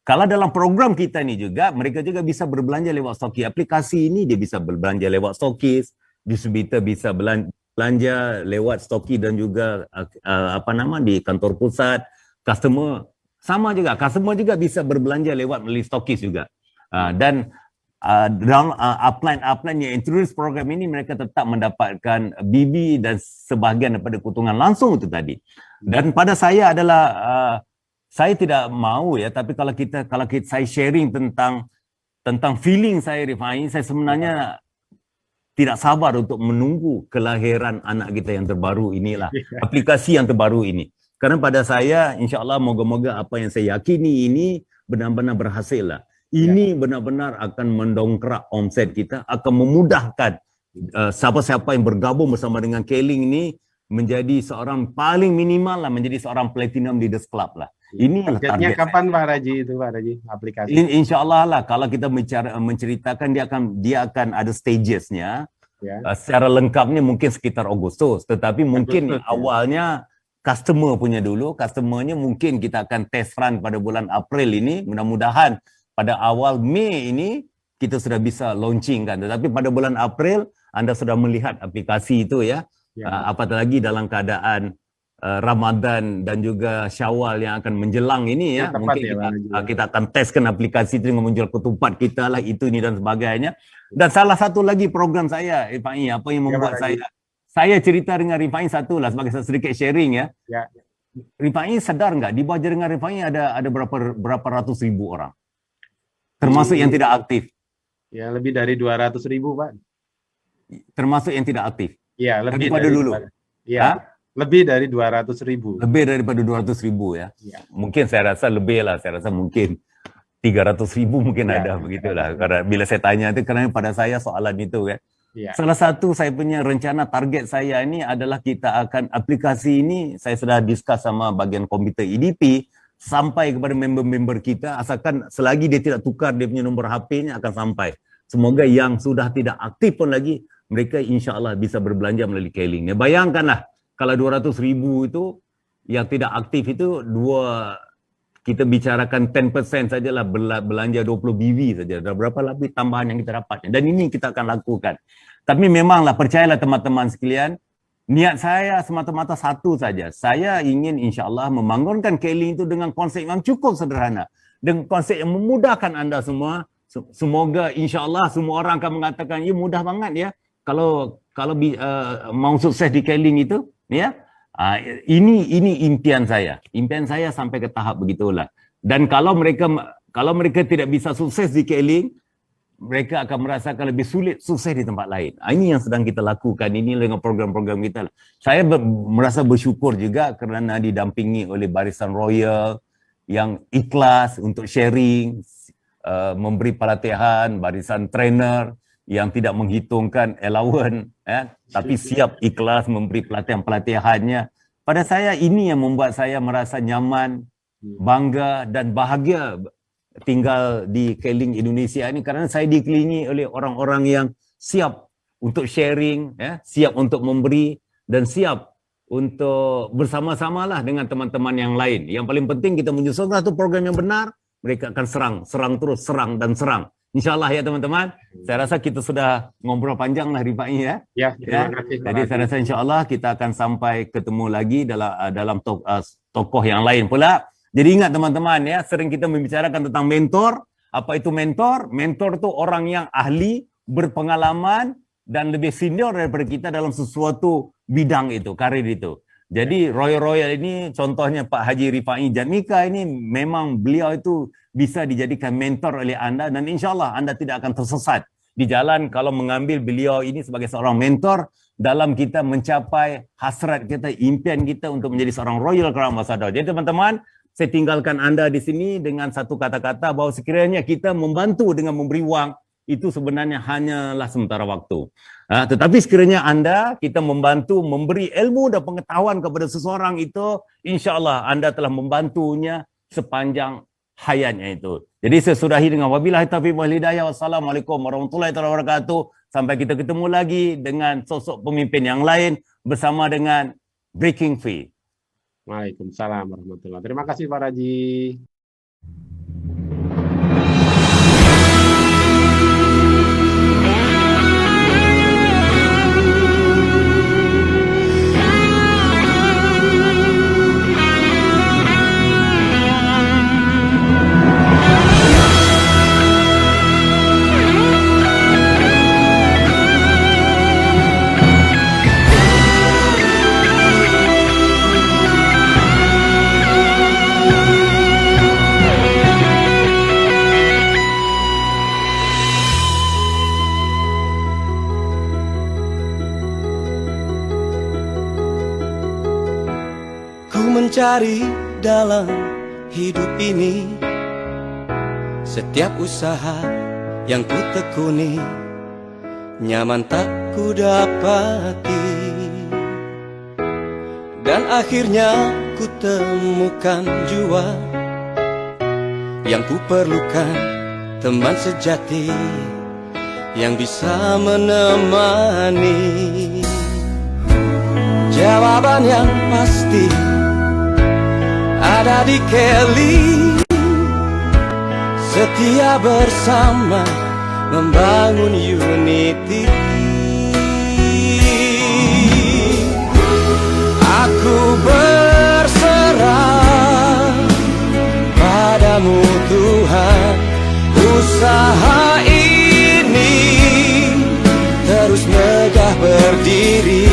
Kalau dalam program kita ni juga, mereka juga bisa berbelanja lewat stokis. Aplikasi ini dia bisa berbelanja lewat stokis, distributor bisa belanja lewat stokis dan juga di kantor pusat. Customer sama juga, customer juga bisa berbelanja lewat melalui stokis juga. Dan dalam upline yang introduce program ini, mereka tetap mendapatkan BB dan sebahagian daripada keuntungan langsung itu tadi. Dan pada saya adalah saya tidak mau ya, tapi kalau saya sharing tentang feeling saya, Rifai, saya sebenarnya tidak sabar untuk menunggu kelahiran anak kita yang terbaru inilah, aplikasi yang terbaru ini. Karena pada saya, insya-Allah moga-moga apa yang saya yakini ini benar-benar berhasil lah. Ini benar-benar akan mendongkrak omset kita, akan memudahkan siapa-siapa yang bergabung bersama dengan Keling ini menjadi seorang paling minimal lah, menjadi seorang Platinum Leaders Club lah. Inilah Targetnya target. kapan Pak Raji itu Pak Raji aplikasi? Insya Allah lah, kalau kita menceritakan dia akan ada stagesnya. Ya. Secara lengkapnya mungkin sekitar Agustus, tetapi mungkin Agustus, ya. awalnya customer punya dulu, customernya mungkin kita akan test run pada bulan April ini, mudah-mudahan pada awal Mei ini kita sudah bisa launching kan. Tetapi pada bulan April Anda sudah melihat aplikasi itu ya. Apatah lagi dalam keadaan Ramadan dan juga Syawal yang akan menjelang ini ya, mungkin kita akan teskan aplikasi itu dengan menjual ketupat kita lah, itu ini dan sebagainya. Dan salah satu lagi program saya, Rifai, apa yang membuat saya cerita dengan Rifai satu lah sebagai sedikit sharing ya. Rifai sadar nggak di bawah jaringan Rifai ada berapa ratus ribu orang, termasuk yang tidak aktif. Ya, lebih dari 200.000 Pak. Termasuk yang tidak aktif. Ya, lebih daripada dulu. Ya. Lebih dari 200.000. Lebih daripada 200.000 ya. Mungkin saya rasa lebih lah. Saya rasa mungkin 300.000 mungkin ada begitulah. Karena bila saya tanya itu, karena pada saya soalan itu ya. Salah satu saya punya rencana target saya ini adalah kita akan aplikasi ini, saya sudah discuss sama bagian komite EDP sampai kepada member-member kita, asalkan selagi dia tidak tukar dia punya nombor HP-nya akan sampai. Semoga yang sudah tidak aktif pun lagi, mereka insya Allah bisa berbelanja melalui K-Link. Ya, bayangkanlah kalau 200.000 itu yang tidak aktif itu kita bicarakan 10% sajalah, belanja 20 BV saja. Berapa lebih tambahan yang kita dapat. Dan ini kita akan lakukan. Tapi memanglah percayalah teman-teman sekalian, niat saya semata-mata satu saja. Saya ingin insya Allah membangunkan K-Link itu dengan konsep yang cukup sederhana. Dengan konsep yang memudahkan anda semua. Semoga insya Allah semua orang akan mengatakan, ya mudah banget ya. Kalau mau sukses di K-Link itu, ya, ini impian saya sampai ke tahap begitulah. Dan kalau mereka tidak bisa sukses di K-Link, mereka akan merasakan lebih sulit sukses di tempat lain. Ini yang sedang kita lakukan ini dengan program-program kita. Saya merasa bersyukur juga kerana didampingi oleh Barisan Royal yang ikhlas untuk sharing, memberi pelatihan, barisan trainer yang tidak menghitungkan allowance, tapi siap ikhlas memberi pelatihan-pelatihannya. Pada saya ini yang membuat saya merasa nyaman, bangga dan bahagia tinggal di K-Link Indonesia ini, karena saya dikelilingi oleh orang-orang yang siap untuk sharing, siap untuk memberi dan siap untuk bersama-samalah dengan teman-teman yang lain. Yang paling penting kita menyusun satu program yang benar, mereka akan serang terus, serang dan serang. InsyaAllah ya teman-teman. Saya rasa kita sudah ngobrol panjang lah Rifai ya. Terima kasih. Jadi saya rasa insyaAllah kita akan sampai ketemu lagi dalam tokoh yang lain pula. Jadi ingat teman-teman ya, sering kita membicarakan tentang mentor. Apa itu mentor? Mentor itu orang yang ahli, berpengalaman dan lebih senior daripada kita dalam sesuatu bidang itu, karir itu. Jadi Royal ini contohnya Pak Haji Rifai Jatmika ini, memang beliau itu bisa dijadikan mentor oleh anda dan insyaAllah anda tidak akan tersesat di jalan kalau mengambil beliau ini sebagai seorang mentor dalam kita mencapai hasrat kita, impian kita untuk menjadi seorang Royal Crown Ambassador. Jadi teman-teman, saya tinggalkan anda di sini dengan satu kata-kata bahwa sekiranya kita membantu dengan memberi wang, itu sebenarnya hanyalah sementara waktu. Tetapi sekiranya kita membantu memberi ilmu dan pengetahuan kepada seseorang itu, insyaAllah anda telah membantunya sepanjang hayatnya itu. Jadi saya sudahi dengan wabillahi taufiq wal hidayah. Wassalamualaikum warahmatullahi wabarakatuh. Sampai kita ketemu lagi dengan sosok pemimpin yang lain bersama dengan Breaking Free. Waalaikumsalam warahmatullahi wabarakatuh. Terima kasih Pak Raji. Mencari dalam hidup ini setiap usaha yang ku tekuni, nyaman tak ku dapati, dan akhirnya ku temukan jua yang ku perlukan, teman sejati yang bisa menemani. Jawaban yang pasti ada di Kelly, setia bersama membangun unity. Aku berserah padamu Tuhan, usaha ini terus megah berdiri.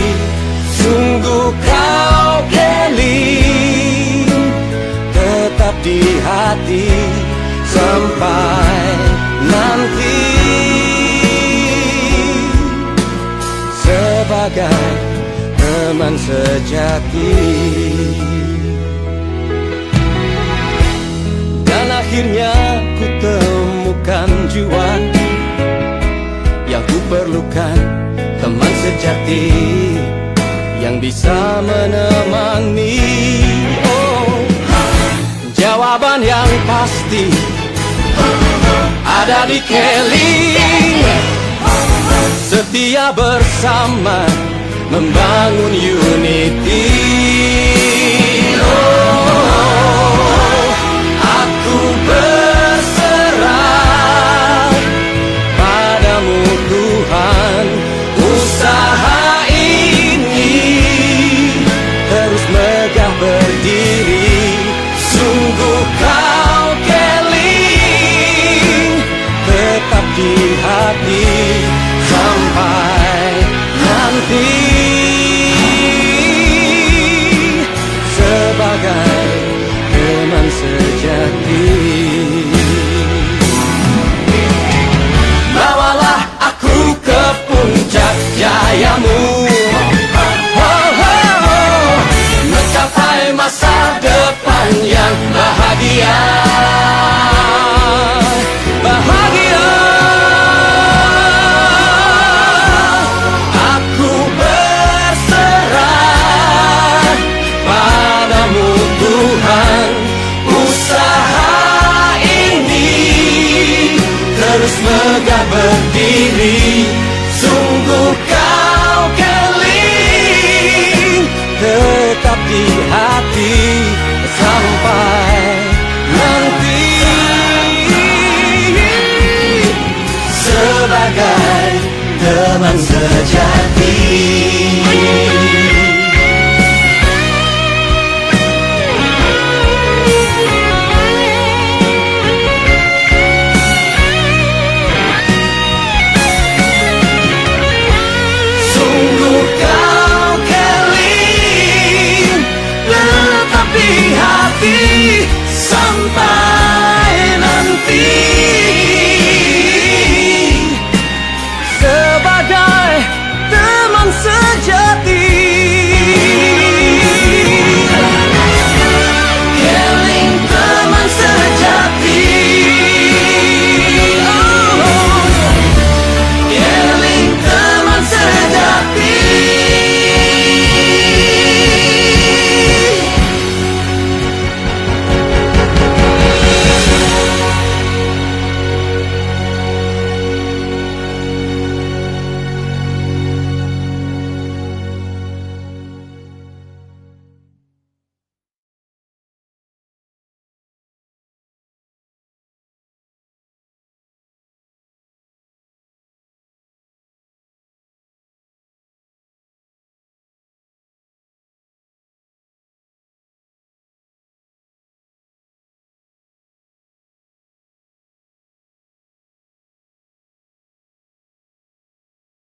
Sungguh kau Kelly, tetap di hati sampai nanti, sebagai teman sejati. Dan akhirnya ku temukan jua yang ku perlukan, teman sejati yang bisa menemani. Oh, jawaban yang pasti ada di Kelly, setia bersama membangun unity. Oh, aku berserah padamu Tuhan, usaha terus megah berdiri. Sungguh kau Kelly, tetap di hati sampai nanti, sebagai teman sejati. Bawalah aku ke puncak jayamu, masa depan yang bahagia. Bahagia. Aku berserah padamu Tuhan, usaha ini terus megah berdiri. Sungguh kau Kelly, tetap di hati sampai nanti, sebagai teman sejati.